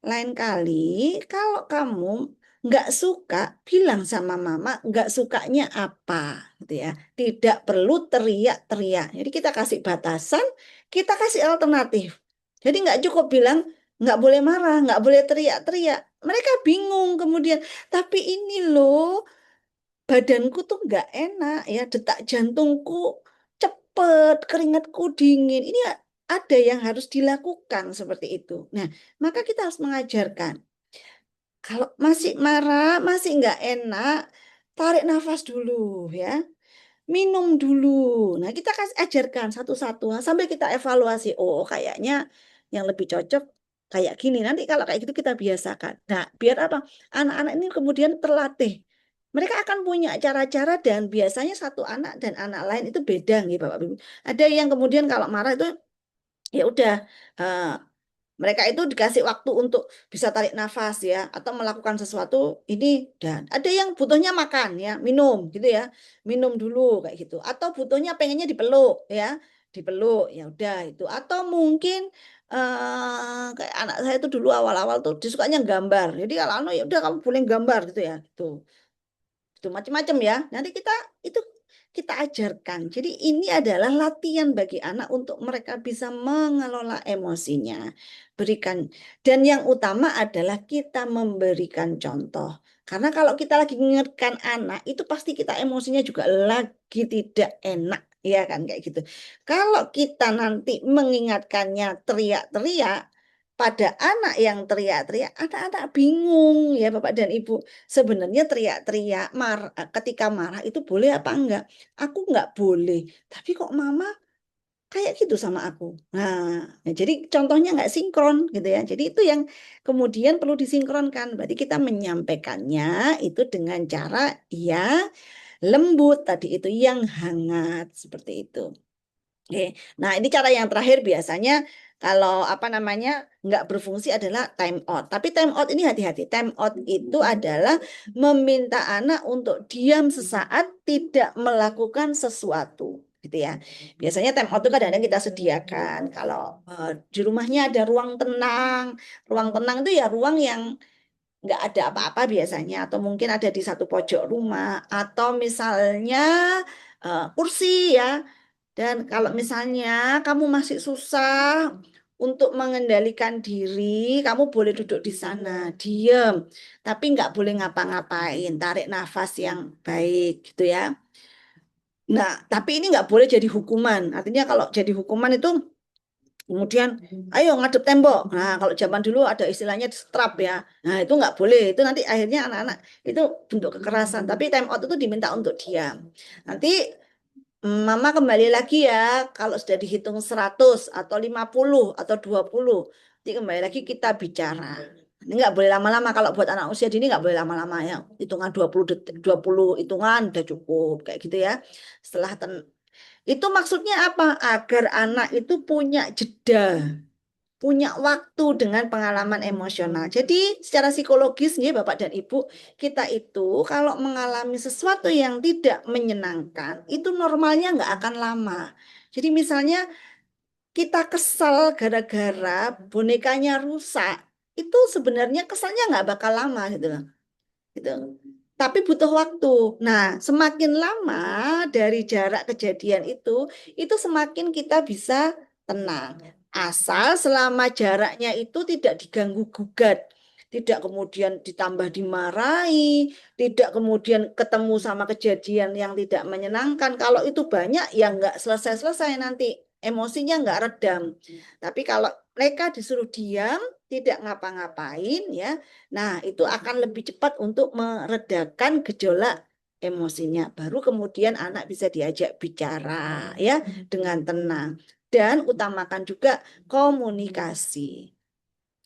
Lain kali kalau kamu nggak suka, bilang sama mama nggak sukanya apa, gitu ya. Tidak perlu teriak-teriak. Jadi kita kasih batasan, kita kasih alternatif. Jadi nggak cukup bilang nggak boleh marah, nggak boleh teriak-teriak. Mereka bingung kemudian. Tapi ini loh, badanku tuh nggak enak ya, detak jantungku cepet, keringatku dingin. Ini ada yang harus dilakukan seperti itu. Nah, maka kita harus mengajarkan. Kalau masih marah, masih nggak enak, tarik nafas dulu ya, minum dulu. Nah, kita kasih ajarkan satu-satu sampai kita evaluasi. Oh, kayaknya yang lebih cocok kayak gini. Nanti kalau kayak gitu kita biasakan. Nah, biar apa? Anak-anak ini kemudian terlatih. Mereka akan punya cara-cara dan biasanya satu anak dan anak lain itu beda nih Bapak Ibu. Ada yang kemudian kalau marah itu ya udah eh, mereka itu dikasih waktu untuk bisa tarik nafas ya atau melakukan sesuatu ini dan ada yang butuhnya makan ya, minum gitu ya. Minum dulu kayak gitu. Atau butuhnya pengennya dipeluk ya, dipeluk ya udah itu. Atau mungkin kayak anak saya itu dulu awal-awal tuh disukanya gambar. Jadi kalau anu ya udah kamu boleh gambar gitu ya. Gitu itu macam-macam ya. Nanti itu kita ajarkan. Jadi ini adalah latihan bagi anak untuk mereka bisa mengelola emosinya. Berikan dan yang utama adalah kita memberikan contoh. Karena kalau kita lagi mengingatkan anak, itu pasti kita emosinya juga lagi tidak enak, ya kan kayak gitu. Kalau kita nanti mengingatkannya teriak-teriak pada anak yang teriak-teriak, anak-anak bingung ya Bapak dan Ibu. Sebenarnya teriak-teriak ketika marah itu boleh apa enggak? Aku enggak boleh. Tapi kok mama kayak gitu sama aku. Nah, ya jadi contohnya enggak sinkron gitu ya. Jadi itu yang kemudian perlu disinkronkan. Berarti kita menyampaikannya itu dengan cara ya lembut tadi itu yang hangat seperti itu. Oke. Nah, ini cara yang terakhir biasanya kalau apa namanya nggak berfungsi adalah time out. Tapi time out ini hati-hati. Time out itu adalah meminta anak untuk diam sesaat tidak melakukan sesuatu, gitu ya. Biasanya time out itu kadang-kadang kita sediakan. Kalau di rumahnya ada ruang tenang itu ya ruang yang nggak ada apa-apa biasanya, atau mungkin ada di satu pojok rumah, atau misalnya kursi ya dan kalau misalnya kamu masih susah untuk mengendalikan diri, kamu boleh duduk di sana, diem, tapi nggak boleh ngapa-ngapain, tarik nafas yang baik gitu ya. Nah, tapi ini nggak boleh jadi hukuman. Artinya kalau jadi hukuman itu kemudian ayo ngadep tembok. Nah, kalau zaman dulu ada istilahnya strap ya. Nah, itu nggak boleh. Itu nanti akhirnya anak-anak itu bentuk kekerasan. Tapi time out itu diminta untuk diam. Nanti Mama kembali lagi ya, kalau sudah dihitung 100 atau 50 atau 20, nanti kembali lagi kita bicara. Ini nggak boleh lama-lama, kalau buat anak usia dini nggak boleh lama-lama ya. Hitungan 20 detik, 20 hitungan udah cukup, kayak gitu ya. Setelah itu maksudnya apa? Agar anak itu punya jeda, punya waktu dengan pengalaman emosional. Jadi secara psikologis nih Bapak dan Ibu, kita itu kalau mengalami sesuatu yang tidak menyenangkan, itu normalnya nggak akan lama. Jadi misalnya kita kesal gara-gara bonekanya rusak, itu sebenarnya kesalnya nggak bakal lama gitu loh. Gitu. Tapi butuh waktu. Nah, semakin lama dari jarak kejadian itu semakin kita bisa tenang. Asal selama jaraknya itu tidak diganggu gugat, tidak kemudian ditambah dimarahi, tidak kemudian ketemu sama kejadian yang tidak menyenangkan. Kalau itu banyak, ya nggak selesai-selesai nanti. Emosinya nggak redam. Tapi kalau mereka disuruh diam, tidak ngapa-ngapain, ya, nah, itu akan lebih cepat untuk meredakan gejolak emosinya. Baru kemudian anak bisa diajak bicara ya dengan tenang dan utamakan juga komunikasi.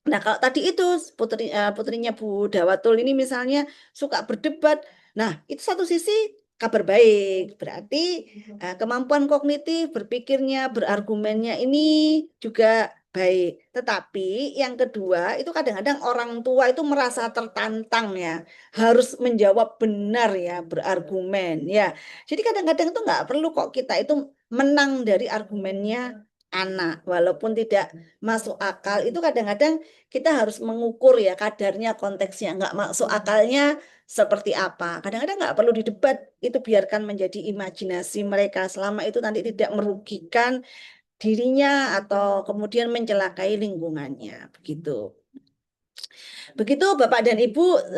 Nah, kalau tadi itu putrinya Bu Dawatul ini misalnya suka berdebat. Nah, itu satu sisi kabar baik. Berarti kemampuan kognitif, berpikirnya, berargumennya ini juga Baik, tetapi yang kedua itu kadang-kadang orang tua itu merasa tertantang ya, harus menjawab benar ya, berargumen ya. Jadi kadang-kadang itu nggak perlu kok kita itu menang dari argumennya anak, walaupun tidak masuk akal. Itu kadang-kadang kita harus mengukur ya kadarnya, konteksnya, nggak masuk akalnya seperti apa. Kadang-kadang nggak perlu didebat, itu biarkan menjadi imajinasi mereka selama itu nanti tidak merugikan dirinya atau kemudian mencelakai lingkungannya begitu. Begitu Bapak dan Ibu,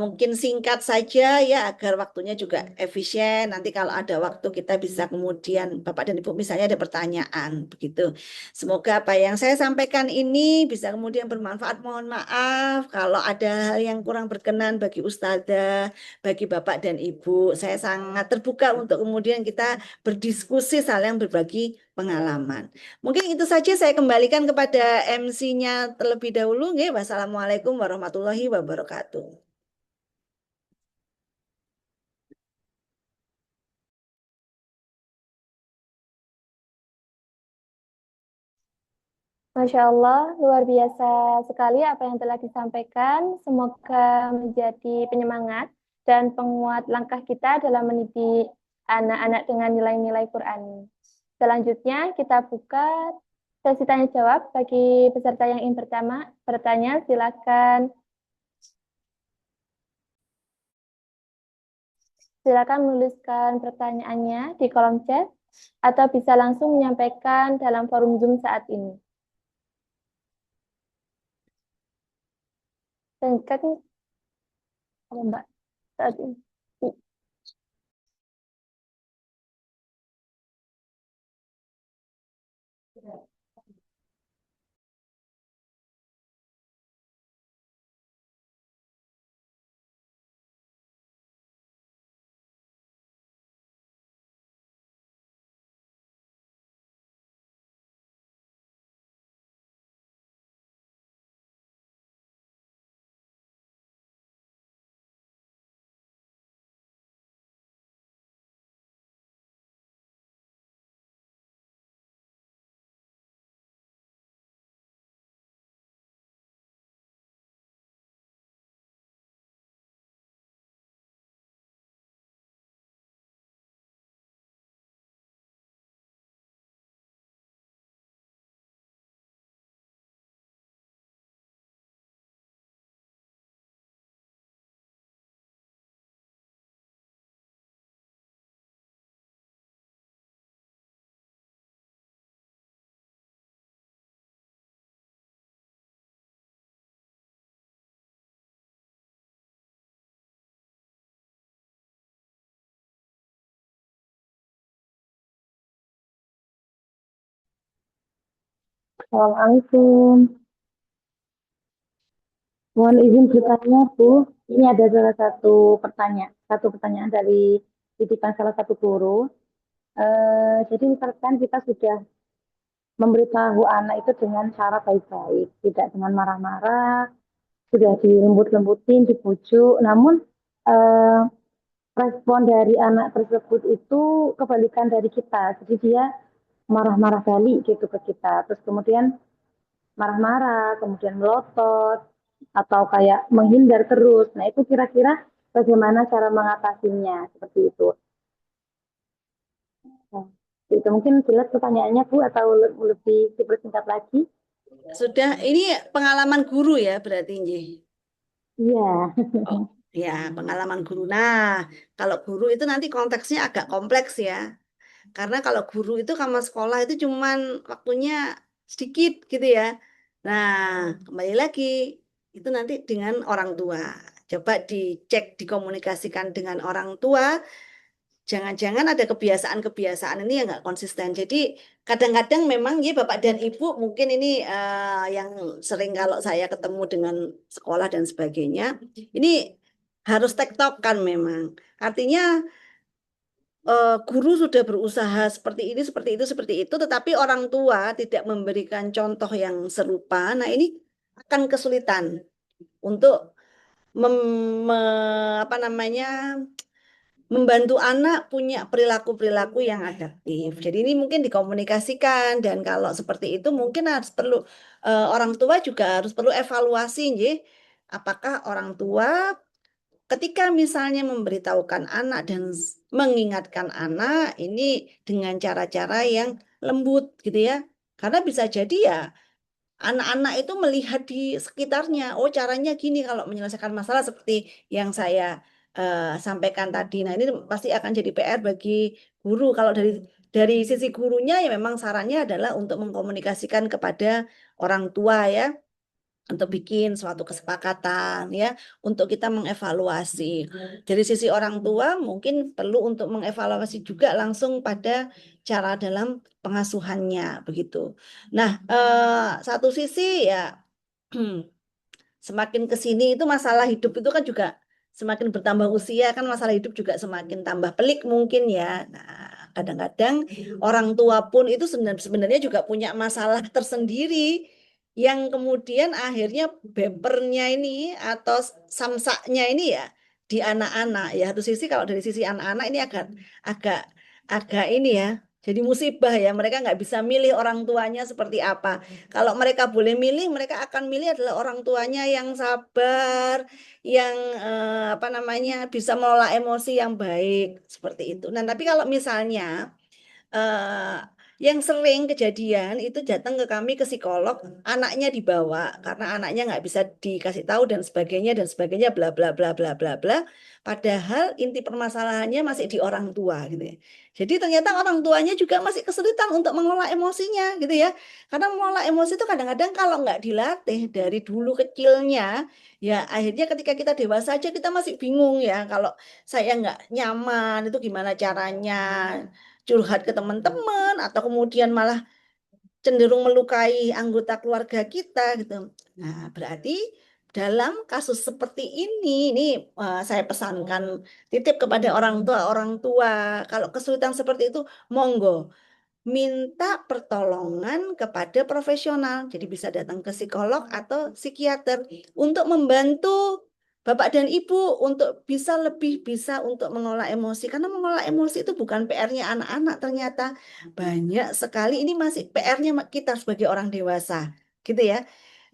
mungkin singkat saja ya agar waktunya juga efisien. Nanti kalau ada waktu kita bisa kemudian Bapak dan Ibu misalnya ada pertanyaan begitu. Semoga apa yang saya sampaikan ini bisa kemudian bermanfaat. Mohon maaf kalau ada hal yang kurang berkenan bagi Ustazah, bagi Bapak dan Ibu. Saya sangat terbuka untuk kemudian kita berdiskusi saling berbagi pengalaman. Mungkin itu saja saya kembalikan kepada MC-nya terlebih dahulu. Nggih. Wassalamualaikum warahmatullahi wabarakatuh. Masya Allah, luar biasa sekali apa yang telah disampaikan. Semoga menjadi penyemangat dan penguat langkah kita dalam mendidik anak-anak dengan nilai-nilai Quran. Selanjutnya kita buka sesi tanya jawab bagi peserta yang ingin bertanya. Silakan menuliskan pertanyaannya di kolom chat atau bisa langsung menyampaikan dalam forum Zoom saat ini. Singkat, Mbak, saat ini. Assalamualaikum. Mohon izin bertanya, Bu. Ini ada salah satu pertanyaan dari titipan salah satu guru. Jadi misalkan kita sudah memberitahu anak itu dengan cara baik-baik, tidak dengan marah-marah, sudah dilembut-lembutin, dibujuk, namun eh, respon dari anak tersebut itu kebalikan dari kita. Jadi dia marah-marah balik gitu ke kita. Terus kemudian marah-marah, kemudian melotot, atau kayak menghindar terus. Nah, itu kira-kira bagaimana cara mengatasinya seperti itu. Nah, itu mungkin jelas pertanyaannya, Bu, atau lebih dipersingkat lagi? Sudah, ini pengalaman guru ya berarti nggih. Iya. Oh, ya, pengalaman guru. Nah, kalau guru itu nanti konteksnya agak kompleks ya. Karena kalau guru itu sama sekolah itu cuman waktunya sedikit gitu ya. Nah, kembali lagi itu nanti dengan orang tua. Coba dicek, dikomunikasikan dengan orang tua. Jangan-jangan ada kebiasaan-kebiasaan ini yang nggak konsisten. Jadi kadang-kadang memang ya Bapak dan Ibu mungkin ini yang sering kalau saya ketemu dengan sekolah dan sebagainya, ini harus tektokan memang. Artinya guru sudah berusaha seperti itu, tetapi orang tua tidak memberikan contoh yang serupa. Nah, ini akan kesulitan untuk mem, me- apa namanya membantu anak punya perilaku-perilaku yang adaptif. Jadi ini mungkin dikomunikasikan, dan kalau seperti itu mungkin harus perlu orang tua juga harus perlu evaluasi, nggih. Apakah orang tua ketika misalnya memberitahukan anak dan mengingatkan anak ini dengan cara-cara yang lembut gitu ya. Karena bisa jadi ya anak-anak itu melihat di sekitarnya, oh caranya gini kalau menyelesaikan masalah seperti yang saya sampaikan tadi. Nah, ini pasti akan jadi PR bagi guru. Kalau dari sisi gurunya ya memang sarannya adalah untuk mengkomunikasikan kepada orang tua ya, untuk bikin suatu kesepakatan ya, untuk kita mengevaluasi. Dari sisi orang tua mungkin perlu untuk mengevaluasi juga langsung pada cara dalam pengasuhannya begitu. Nah, satu sisi ya semakin ke sini itu masalah hidup itu kan juga semakin bertambah usia, kan masalah hidup juga semakin tambah pelik mungkin ya. Nah, kadang-kadang orang tua pun itu sebenarnya juga punya masalah tersendiri yang kemudian akhirnya bempernya ini atau samsaknya ini ya di anak-anak ya. Satu sisi kalau dari sisi anak-anak ini agak agak agak ini ya. Jadi musibah ya, mereka nggak bisa milih orang tuanya seperti apa. Kalau mereka boleh milih, mereka akan milih adalah orang tuanya yang sabar, yang apa namanya bisa mengelola emosi yang baik seperti itu. Nah, tapi kalau misalnya eh, yang sering kejadian itu datang ke kami ke psikolog, anaknya dibawa karena anaknya nggak bisa dikasih tahu dan sebagainya bla bla bla bla bla bla. Padahal inti permasalahannya masih di orang tua gitu ya. Jadi ternyata orang tuanya juga masih kesulitan untuk mengelola emosinya gitu ya. Karena mengelola emosi itu kadang-kadang kalau nggak dilatih dari dulu kecilnya, ya akhirnya ketika kita dewasa aja kita masih bingung ya. Kalau saya nggak nyaman itu gimana caranya curhat ke teman-teman atau kemudian malah cenderung melukai anggota keluarga kita gitu. Nah, berarti dalam kasus seperti ini saya pesankan titip kepada orang tua kalau kesulitan seperti itu monggo minta pertolongan kepada profesional. Jadi bisa datang ke psikolog atau psikiater untuk membantu Bapak dan Ibu untuk bisa untuk mengelola emosi. Karena mengelola emosi itu bukan PR-nya anak-anak ternyata. Banyak sekali ini masih PR-nya kita sebagai orang dewasa. Gitu ya.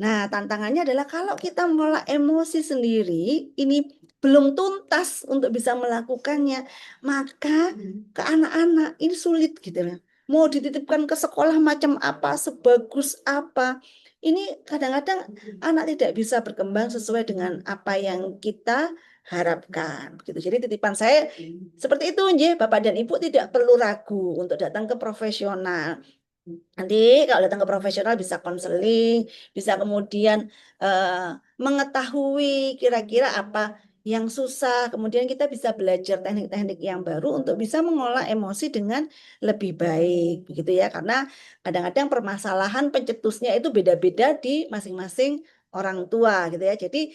Nah, tantangannya adalah kalau kita mengelola emosi sendiri, ini belum tuntas untuk bisa melakukannya, maka ke anak-anak ini sulit gitu ya. Mau dititipkan ke sekolah macam apa, sebagus apa. Ini kadang-kadang anak tidak bisa berkembang sesuai dengan apa yang kita harapkan. Gitu. Jadi titipan saya seperti itu, nggih, Bapak dan Ibu tidak perlu ragu untuk datang ke profesional. Nanti kalau datang ke profesional bisa konseling, bisa kemudian mengetahui kira-kira apa yang susah. Kemudian kita bisa belajar teknik-teknik yang baru untuk bisa mengolah emosi dengan lebih baik, begitu ya. Karena kadang-kadang permasalahan pencetusnya itu beda-beda di masing-masing orang tua, gitu ya. Jadi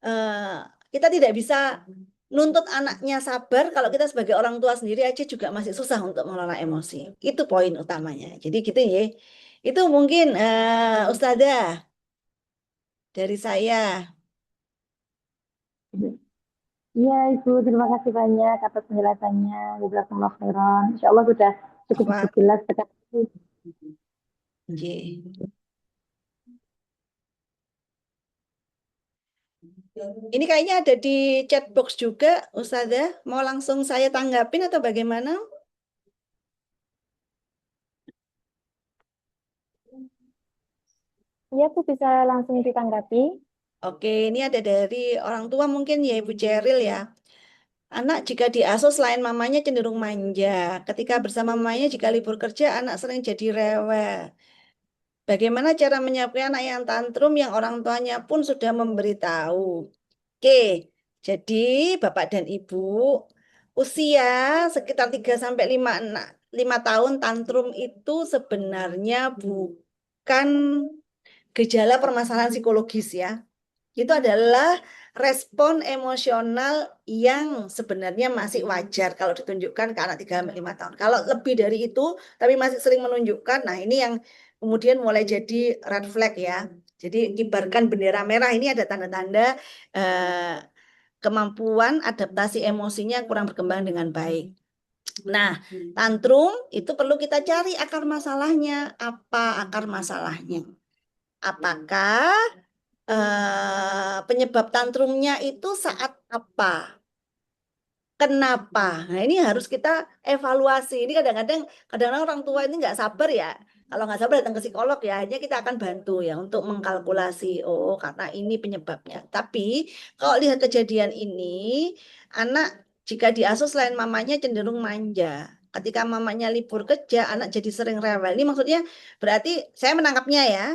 eh, kita tidak bisa nuntut anaknya sabar kalau kita sebagai orang tua sendiri aja juga masih susah untuk mengelola emosi. Itu poin utamanya. Jadi gitu ya. Itu mungkin Ustazah dari saya. Iya, Ibu, terima kasih banyak atas penjelasannya. Jazakumullah khairan. Insya Allah sudah cukup Wah, jelas sekali. nggih. Ini kayaknya ada di chat box juga, Ustazah. Mau langsung saya tanggapin atau bagaimana? Iya, Bu, bisa langsung ditanggapi. Oke, ini ada dari orang tua mungkin ya Ibu Ceril ya. Anak jika diasuh selain mamanya cenderung manja. Ketika bersama mamanya jika libur kerja anak sering jadi rewel. Bagaimana cara menyiapkan anak yang tantrum yang orang tuanya pun sudah memberitahu? Oke, jadi Bapak dan Ibu usia sekitar 3 sampai 5 tahun tantrum itu sebenarnya bukan gejala permasalahan psikologis ya. Itu adalah respon emosional yang sebenarnya masih wajar kalau ditunjukkan ke anak 3 sampai 5 tahun. Kalau lebih dari itu, tapi masih sering menunjukkan, nah ini yang kemudian mulai jadi red flag ya. Jadi kibarkan bendera merah ini ada tanda-tanda eh, kemampuan adaptasi emosinya kurang berkembang dengan baik. Nah, tantrum itu perlu kita cari akar masalahnya. Apa akar masalahnya? Apakah penyebab tantrumnya itu saat apa? Kenapa? Nah, ini harus kita evaluasi. Ini kadang-kadang orang tua ini nggak sabar ya. Kalau nggak sabar datang ke psikolog ya, hanya kita akan bantu ya untuk mengkalkulasi. Oh, karena ini penyebabnya. Tapi kalau lihat kejadian ini, anak jika diasuh selain mamanya cenderung manja. Ketika mamanya libur kerja, anak jadi sering rewel. Ini maksudnya berarti saya menangkapnya ya,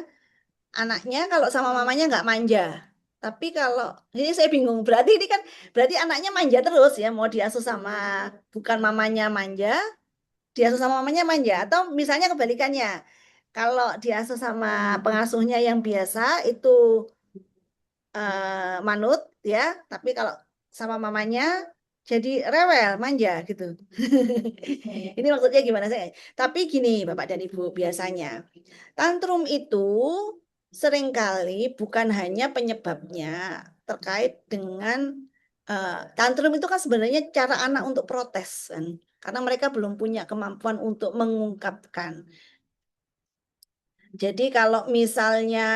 anaknya kalau sama mamanya nggak manja. Tapi kalau ini saya bingung, berarti ini kan berarti anaknya manja terus ya, mau diasuh sama bukan mamanya manja, diasuh sama mamanya manja, atau misalnya kebalikannya. Kalau diasuh sama pengasuhnya yang biasa itu manut ya, tapi kalau sama mamanya jadi rewel, manja gitu. Ini maksudnya gimana sih? Tapi gini, Bapak dan Ibu, biasanya tantrum itu seringkali bukan hanya penyebabnya terkait dengan tantrum itu kan sebenarnya cara anak untuk protes kan, karena mereka belum punya kemampuan untuk mengungkapkan. Jadi kalau misalnya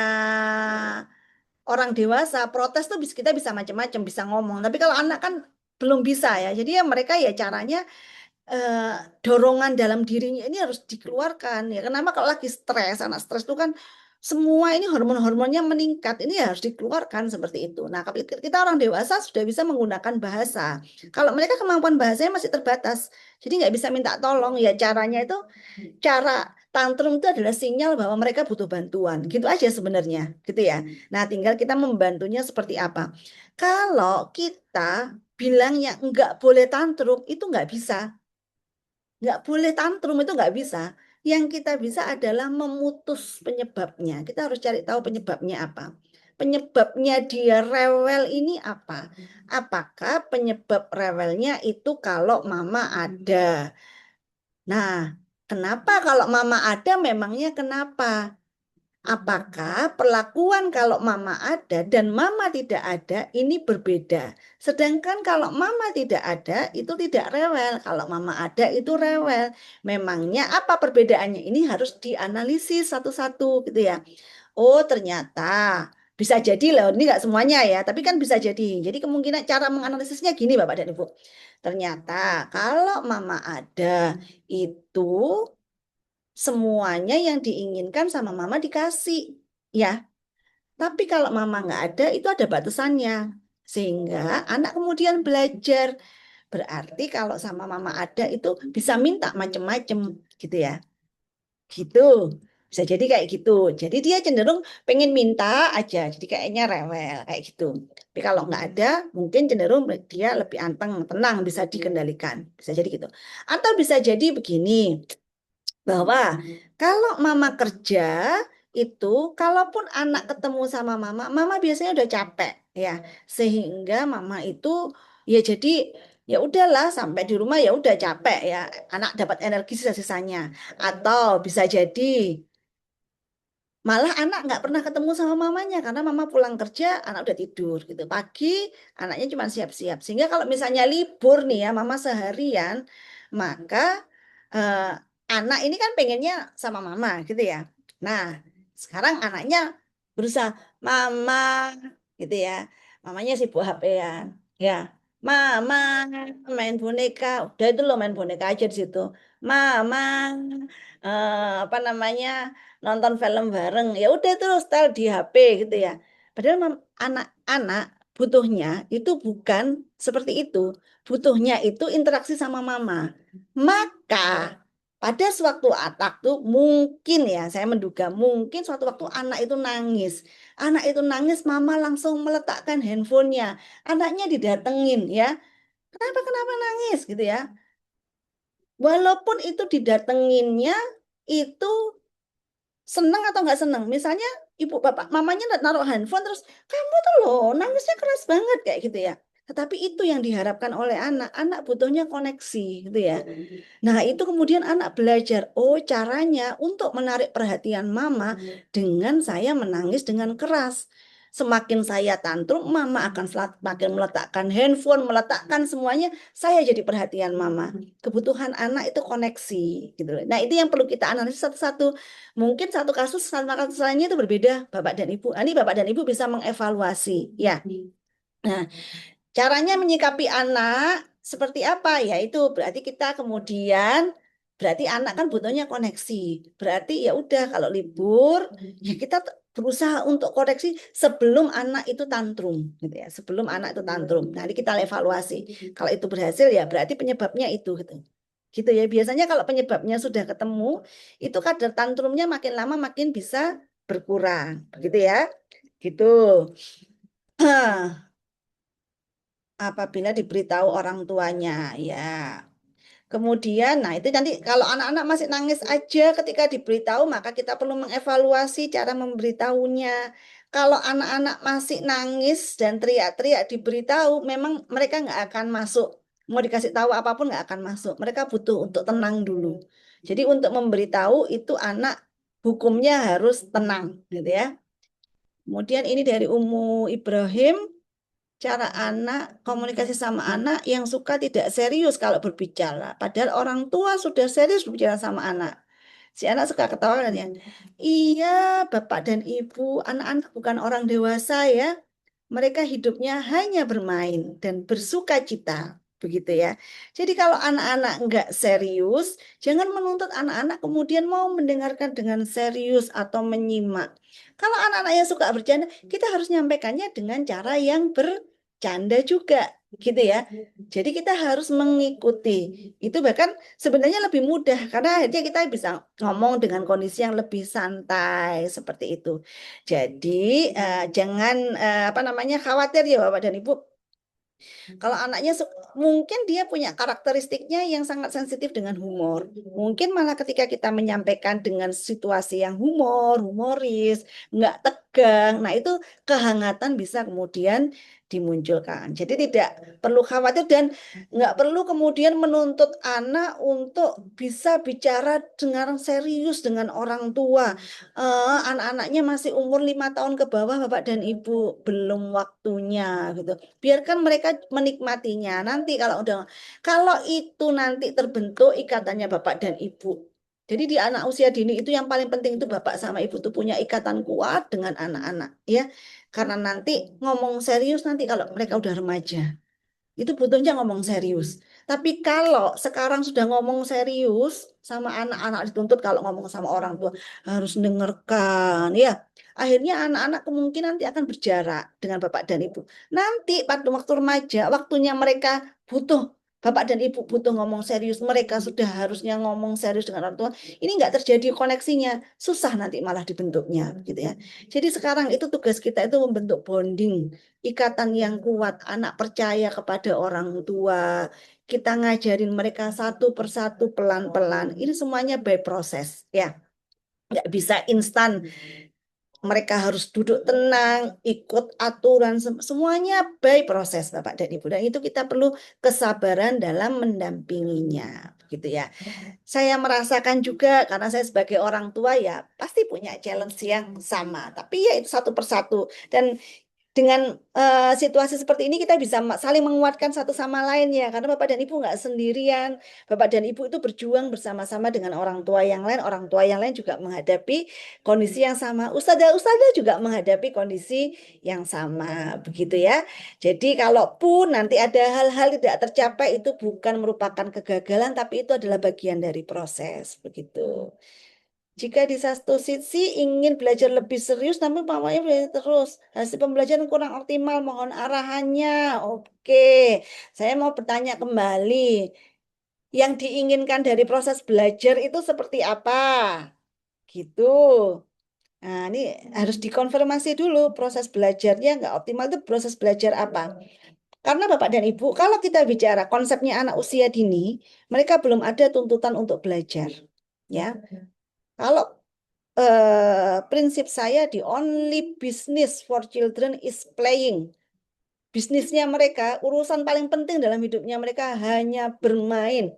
orang dewasa protes tuh kita bisa macam-macam, bisa ngomong. Tapi kalau anak kan belum bisa ya. Jadi ya mereka ya caranya eh, dorongan dalam dirinya ini harus dikeluarkan ya. Kenapa kalau lagi stres, anak stres itu kan semua ini hormon-hormonnya meningkat. Ini harus dikeluarkan seperti itu. Nah, kalau kita orang dewasa sudah bisa menggunakan bahasa. Kalau mereka kemampuan bahasanya masih terbatas, jadi nggak bisa minta tolong ya. Caranya itu cara tantrum itu adalah sinyal bahwa mereka butuh bantuan. Gitu aja sebenarnya, gitu ya. Nah, tinggal kita membantunya seperti apa. Kalau kita bilangnya nggak boleh tantrum, itu nggak bisa. Nggak boleh tantrum itu nggak bisa. Yang kita bisa adalah memutus penyebabnya. Kita harus cari tahu penyebabnya apa. Penyebabnya dia rewel ini apa? Apakah penyebab rewelnya itu kalau mama ada? Nah, kenapa kalau mama ada memangnya kenapa? Apakah perlakuan kalau mama ada dan mama tidak ada ini berbeda? Sedangkan kalau mama tidak ada itu tidak rewel, kalau mama ada itu rewel. Memangnya apa perbedaannya? Ini harus dianalisis satu-satu gitu ya. Oh, ternyata bisa jadi loh, ini nggak semuanya ya, tapi kan bisa jadi. Jadi kemungkinan cara menganalisisnya gini Bapak dan Ibu. Ternyata kalau mama ada itu semuanya yang diinginkan sama mama dikasih ya, tapi kalau mama nggak ada itu ada batasannya, sehingga anak kemudian belajar berarti kalau sama mama ada itu bisa minta macem-macem gitu ya, gitu bisa jadi kayak gitu. Jadi dia cenderung pengen minta aja, jadi kayaknya rewel kayak gitu. Tapi kalau nggak ada mungkin cenderung dia lebih anteng, tenang, bisa dikendalikan, bisa jadi gitu. Atau bisa jadi begini, bahwa kalau mama kerja itu kalaupun anak ketemu sama mama, mama biasanya udah capek ya, sehingga mama itu ya jadi ya udahlah sampai di rumah ya udah capek ya, anak dapat energi sisa-sisanya. Atau bisa jadi malah anak nggak pernah ketemu sama mamanya karena mama pulang kerja, anak udah tidur gitu. Pagi anaknya cuma siap-siap. Sehingga kalau misalnya libur nih ya, mama seharian, maka eh, anak ini kan pengennya sama mama gitu ya. Nah, sekarang anaknya berusaha, mama gitu ya. Mamanya sibuk HP-an. Ya, mama main boneka. Udah itu loh main boneka aja di situ. Mama apa namanya? Nonton film bareng ya udah terus style di HP gitu ya, padahal anak-anak butuhnya itu bukan seperti itu, butuhnya itu interaksi sama mama. Maka pada suatu atak tuh mungkin ya saya menduga mungkin suatu waktu anak itu nangis mama langsung meletakkan handphonenya, anaknya didatengin ya, kenapa kenapa nangis gitu ya, walaupun itu didatenginnya itu seneng atau nggak seneng. Misalnya ibu bapak mamanya naruh handphone terus kamu tuh loh nangisnya keras banget kayak gitu ya. Tetapi itu yang diharapkan oleh anak. Anak butuhnya koneksi gitu ya. Nah, itu kemudian anak belajar, oh caranya untuk menarik perhatian mama dengan saya menangis dengan keras. Semakin saya tantrum, mama akan semakin meletakkan handphone, meletakkan semuanya. Saya jadi perhatian mama. Kebutuhan anak itu koneksi, gitu loh. Nah, itu yang perlu kita analisis satu-satu. Mungkin satu kasus sama kasus lainnya itu berbeda, Bapak dan Ibu. Ini Bapak dan Ibu bisa mengevaluasi, ya. Nah, caranya menyikapi anak seperti apa? Ya itu berarti kita kemudian berarti anak kan butuhnya koneksi. Berarti ya udah kalau libur ya kita berusaha untuk koreksi sebelum anak itu tantrum gitu ya. Sebelum anak itu tantrum. Nanti kita evaluasi. Kalau itu berhasil ya berarti penyebabnya itu gitu. Gitu ya. Biasanya kalau penyebabnya sudah ketemu, itu kadar tantrumnya makin lama makin bisa berkurang. Begitu ya. Gitu. Apabila diberitahu orang tuanya, ya. Kemudian, nah itu nanti kalau anak-anak masih nangis aja ketika diberitahu, maka kita perlu mengevaluasi cara memberitahunya. Kalau anak-anak masih nangis dan teriak-teriak diberitahu, memang mereka nggak akan masuk. Mau dikasih tahu apapun nggak akan masuk. Mereka butuh untuk tenang dulu. Jadi untuk memberitahu itu anak hukumnya harus tenang, gitu ya. Kemudian ini dari Umu Ibrahim. Cara anak komunikasi sama anak yang suka tidak serius kalau berbicara. Padahal orang tua sudah serius berbicara sama anak. Si anak suka ketawa kan ya. Iya, Bapak dan Ibu, anak-anak bukan orang dewasa ya. Mereka hidupnya hanya bermain dan bersuka cita. Begitu ya. Jadi kalau anak-anak nggak serius, jangan menuntut anak-anak kemudian mau mendengarkan dengan serius atau menyimak. Kalau anak-anaknya suka bercanda, kita harus nyampaikannya dengan cara yang bercanda juga. Gitu ya. Jadi kita harus mengikuti. Itu bahkan sebenarnya lebih mudah karena akhirnya kita bisa ngomong dengan kondisi yang lebih santai seperti itu. Jadi jangan apa namanya khawatir ya Bapak dan Ibu. Kalau anaknya mungkin dia punya karakteristiknya yang sangat sensitif dengan humor. Mungkin malah ketika kita menyampaikan dengan situasi yang humoris, nggak tegang. Nah itu kehangatan bisa kemudian dimunculkan. Jadi tidak perlu khawatir dan nggak perlu kemudian menuntut anak untuk bisa bicara dengan serius dengan orang tua. Anak-anaknya masih umur 5 tahun ke bawah Bapak dan Ibu belum waktunya gitu. Biarkan mereka menikmatinya. Nanti kalau itu nanti terbentuk ikatannya Bapak dan Ibu. Jadi di anak usia dini itu yang paling penting itu Bapak sama Ibu tuh punya ikatan kuat dengan anak-anak ya. Karena nanti ngomong serius nanti kalau mereka udah remaja. Itu butuhnya ngomong serius. Tapi kalau sekarang sudah ngomong serius sama anak-anak dituntut kalau ngomong sama orang tua harus dengarkan ya. Akhirnya anak-anak kemungkinan nanti akan berjarak dengan bapak dan ibu. Nanti pada waktu remaja, waktunya mereka butuh bapak dan ibu butuh ngomong serius. Mereka sudah harusnya ngomong serius dengan orang tua. Ini nggak terjadi koneksinya, susah nanti malah dibentuknya, gitu ya. Jadi sekarang itu tugas kita itu membentuk bonding ikatan yang kuat, anak percaya kepada orang tua. Kita ngajarin mereka satu persatu pelan-pelan. Ini semuanya by proses, ya. Nggak bisa instan. Mereka harus duduk tenang, ikut aturan, semuanya by proses, Bapak dan Ibu. Dan itu kita perlu kesabaran dalam mendampinginya, gitu ya. Saya merasakan juga karena saya sebagai orang tua ya pasti punya challenge yang sama. Tapi ya itu satu persatu. Dan dengan situasi seperti ini kita bisa saling menguatkan satu sama lain ya karena Bapak dan Ibu nggak sendirian. Bapak dan Ibu itu berjuang bersama-sama dengan orang tua yang lain juga menghadapi kondisi yang sama. Ustazah juga menghadapi kondisi yang sama begitu ya. Jadi kalaupun nanti ada hal-hal tidak tercapai itu bukan merupakan kegagalan tapi itu adalah bagian dari proses begitu. Jika di satu sisi ingin belajar lebih serius, namun mamanya belajar terus. Hasil pembelajaran kurang optimal, mohon arahannya. Oke, saya mau bertanya kembali. Yang diinginkan dari proses belajar itu seperti apa? Gitu. Nah, ini harus dikonfirmasi dulu proses belajarnya nggak optimal itu proses belajar apa? Karena Bapak dan Ibu, kalau kita bicara konsepnya anak usia dini, mereka belum ada tuntutan untuk belajar. Ya, kalau prinsip saya the only business for children is playing. Bisnisnya mereka, urusan paling penting dalam hidupnya mereka hanya bermain.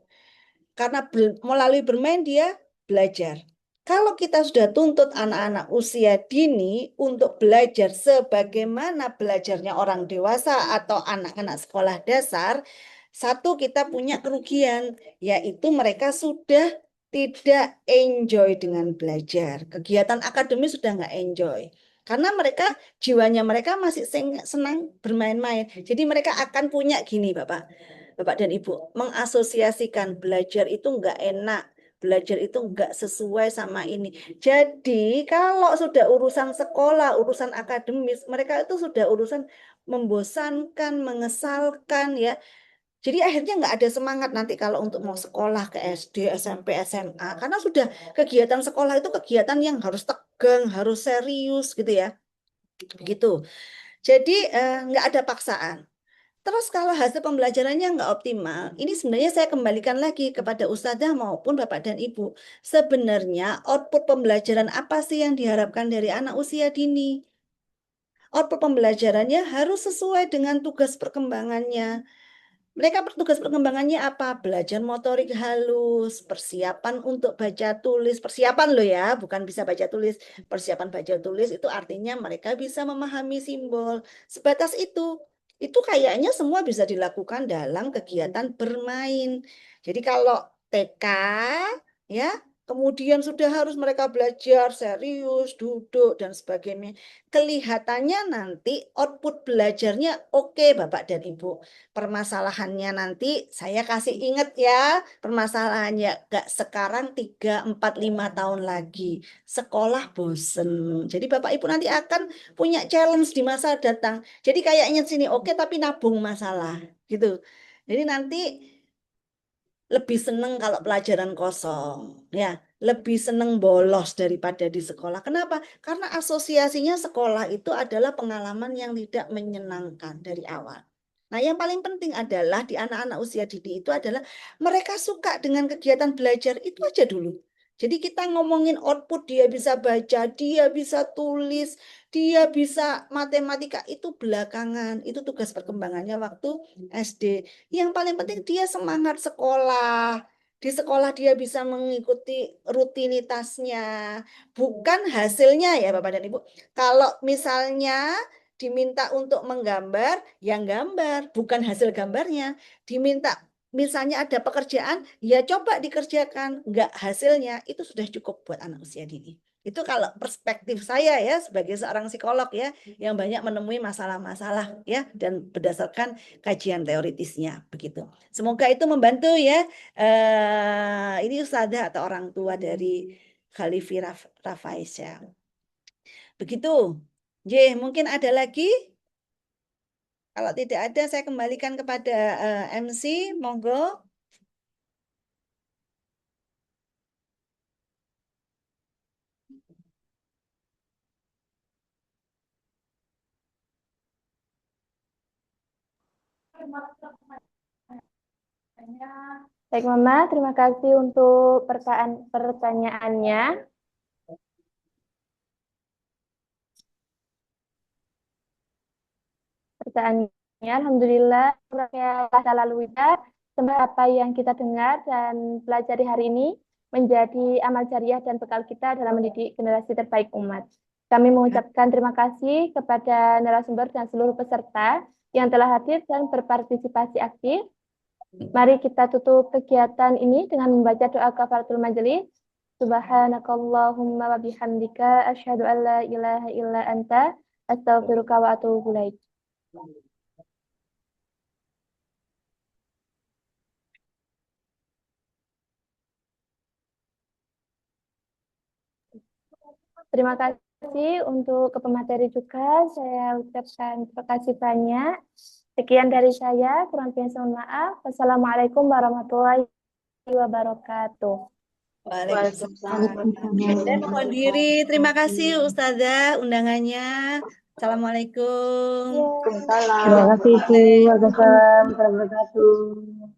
Karena melalui bermain dia belajar. Kalau kita sudah tuntut anak-anak usia dini untuk belajar sebagaimana belajarnya orang dewasa atau anak-anak sekolah dasar, satu kita punya kerugian, yaitu mereka sudah tidak enjoy dengan belajar. Kegiatan akademis sudah nggak enjoy. Karena mereka, jiwanya mereka masih senang bermain-main. Jadi mereka akan punya gini, Bapak. Bapak dan Ibu, mengasosiasikan belajar itu nggak enak. Belajar itu nggak sesuai sama ini. Jadi kalau sudah urusan sekolah, urusan akademis, mereka itu sudah urusan membosankan, mengesalkan ya. Jadi akhirnya nggak ada semangat nanti kalau untuk mau sekolah ke SD, SMP, SMA. Karena sudah kegiatan sekolah itu kegiatan yang harus tegang, harus serius gitu ya. Begitu. Jadi nggak ada paksaan. Terus kalau hasil pembelajarannya nggak optimal, ini sebenarnya saya kembalikan lagi kepada Ustazah maupun Bapak dan Ibu. Sebenarnya output pembelajaran apa sih yang diharapkan dari anak usia dini? Output pembelajarannya harus sesuai dengan tugas perkembangannya. Mereka tugas perkembangannya apa? Belajar motorik halus, persiapan untuk baca tulis, persiapan loh ya, bukan bisa baca tulis. Persiapan baca tulis itu artinya mereka bisa memahami simbol. Sebatas itu. Itu kayaknya semua bisa dilakukan dalam kegiatan bermain. Jadi kalau TK ya, kemudian sudah harus mereka belajar serius, duduk dan sebagainya. Kelihatannya nanti output belajarnya oke Bapak dan Ibu. Permasalahannya nanti saya kasih ingat ya, permasalahannya gak sekarang 3, 4, 5 tahun lagi. Sekolah bosen. Jadi Bapak Ibu nanti akan punya challenge di masa datang. Jadi kayaknya sini oke tapi nabung masalah gitu. Jadi nanti lebih seneng kalau pelajaran kosong, ya, lebih seneng bolos daripada di sekolah. Kenapa? Karena asosiasinya sekolah itu adalah pengalaman yang tidak menyenangkan dari awal. Nah, yang paling penting adalah di anak-anak usia dini itu adalah mereka suka dengan kegiatan belajar itu aja dulu. Jadi kita ngomongin output, dia bisa baca, dia bisa tulis, dia bisa matematika, itu belakangan. Itu tugas perkembangannya waktu SD. Yang paling penting dia semangat sekolah. Di sekolah dia bisa mengikuti rutinitasnya, bukan hasilnya ya Bapak dan Ibu. Kalau misalnya diminta untuk menggambar, yang gambar, bukan hasil gambarnya. Diminta misalnya ada pekerjaan, ya coba dikerjakan. Enggak hasilnya, itu sudah cukup buat anak usia dini. Itu kalau perspektif saya ya sebagai seorang psikolog ya, yang banyak menemui masalah-masalah ya, dan berdasarkan kajian teoritisnya begitu. Semoga itu membantu ya. Ini ustazah atau orang tua dari Khalifi Rafaisya. Begitu. J, mungkin ada lagi? Kalau tidak ada, saya kembalikan kepada MC. Monggo. Baik, Mama, terima kasih untuk pertanyaannya. Pertanyaannya, Alhamdulillah, yang kita lalui semoga apa yang kita dengar dan pelajari hari ini menjadi amal jariah dan bekal kita dalam mendidik generasi terbaik umat. Kami mengucapkan terima kasih kepada narasumber dan seluruh peserta yang telah hadir dan berpartisipasi aktif. Mari kita tutup kegiatan ini dengan membaca doa kafaratul majelis. Subhanakallahumma wa bihamdika asyhadu an la ilaha illa anta astaghfiruka wa atubu ilaik. Terima kasih untuk ke pemateri juga. Saya ucapkan terima kasih banyak. Sekian dari saya. Kurang lebihnya mohon maaf. Wassalamualaikum warahmatullahi wabarakatuh. Waalaikumsalam. Saya mohon diri. Terima kasih Ustazah undangannya. Assalamualaikum. Terima kasih Ibu. Waalaikumsalam warahmatullahi wabarakatuh.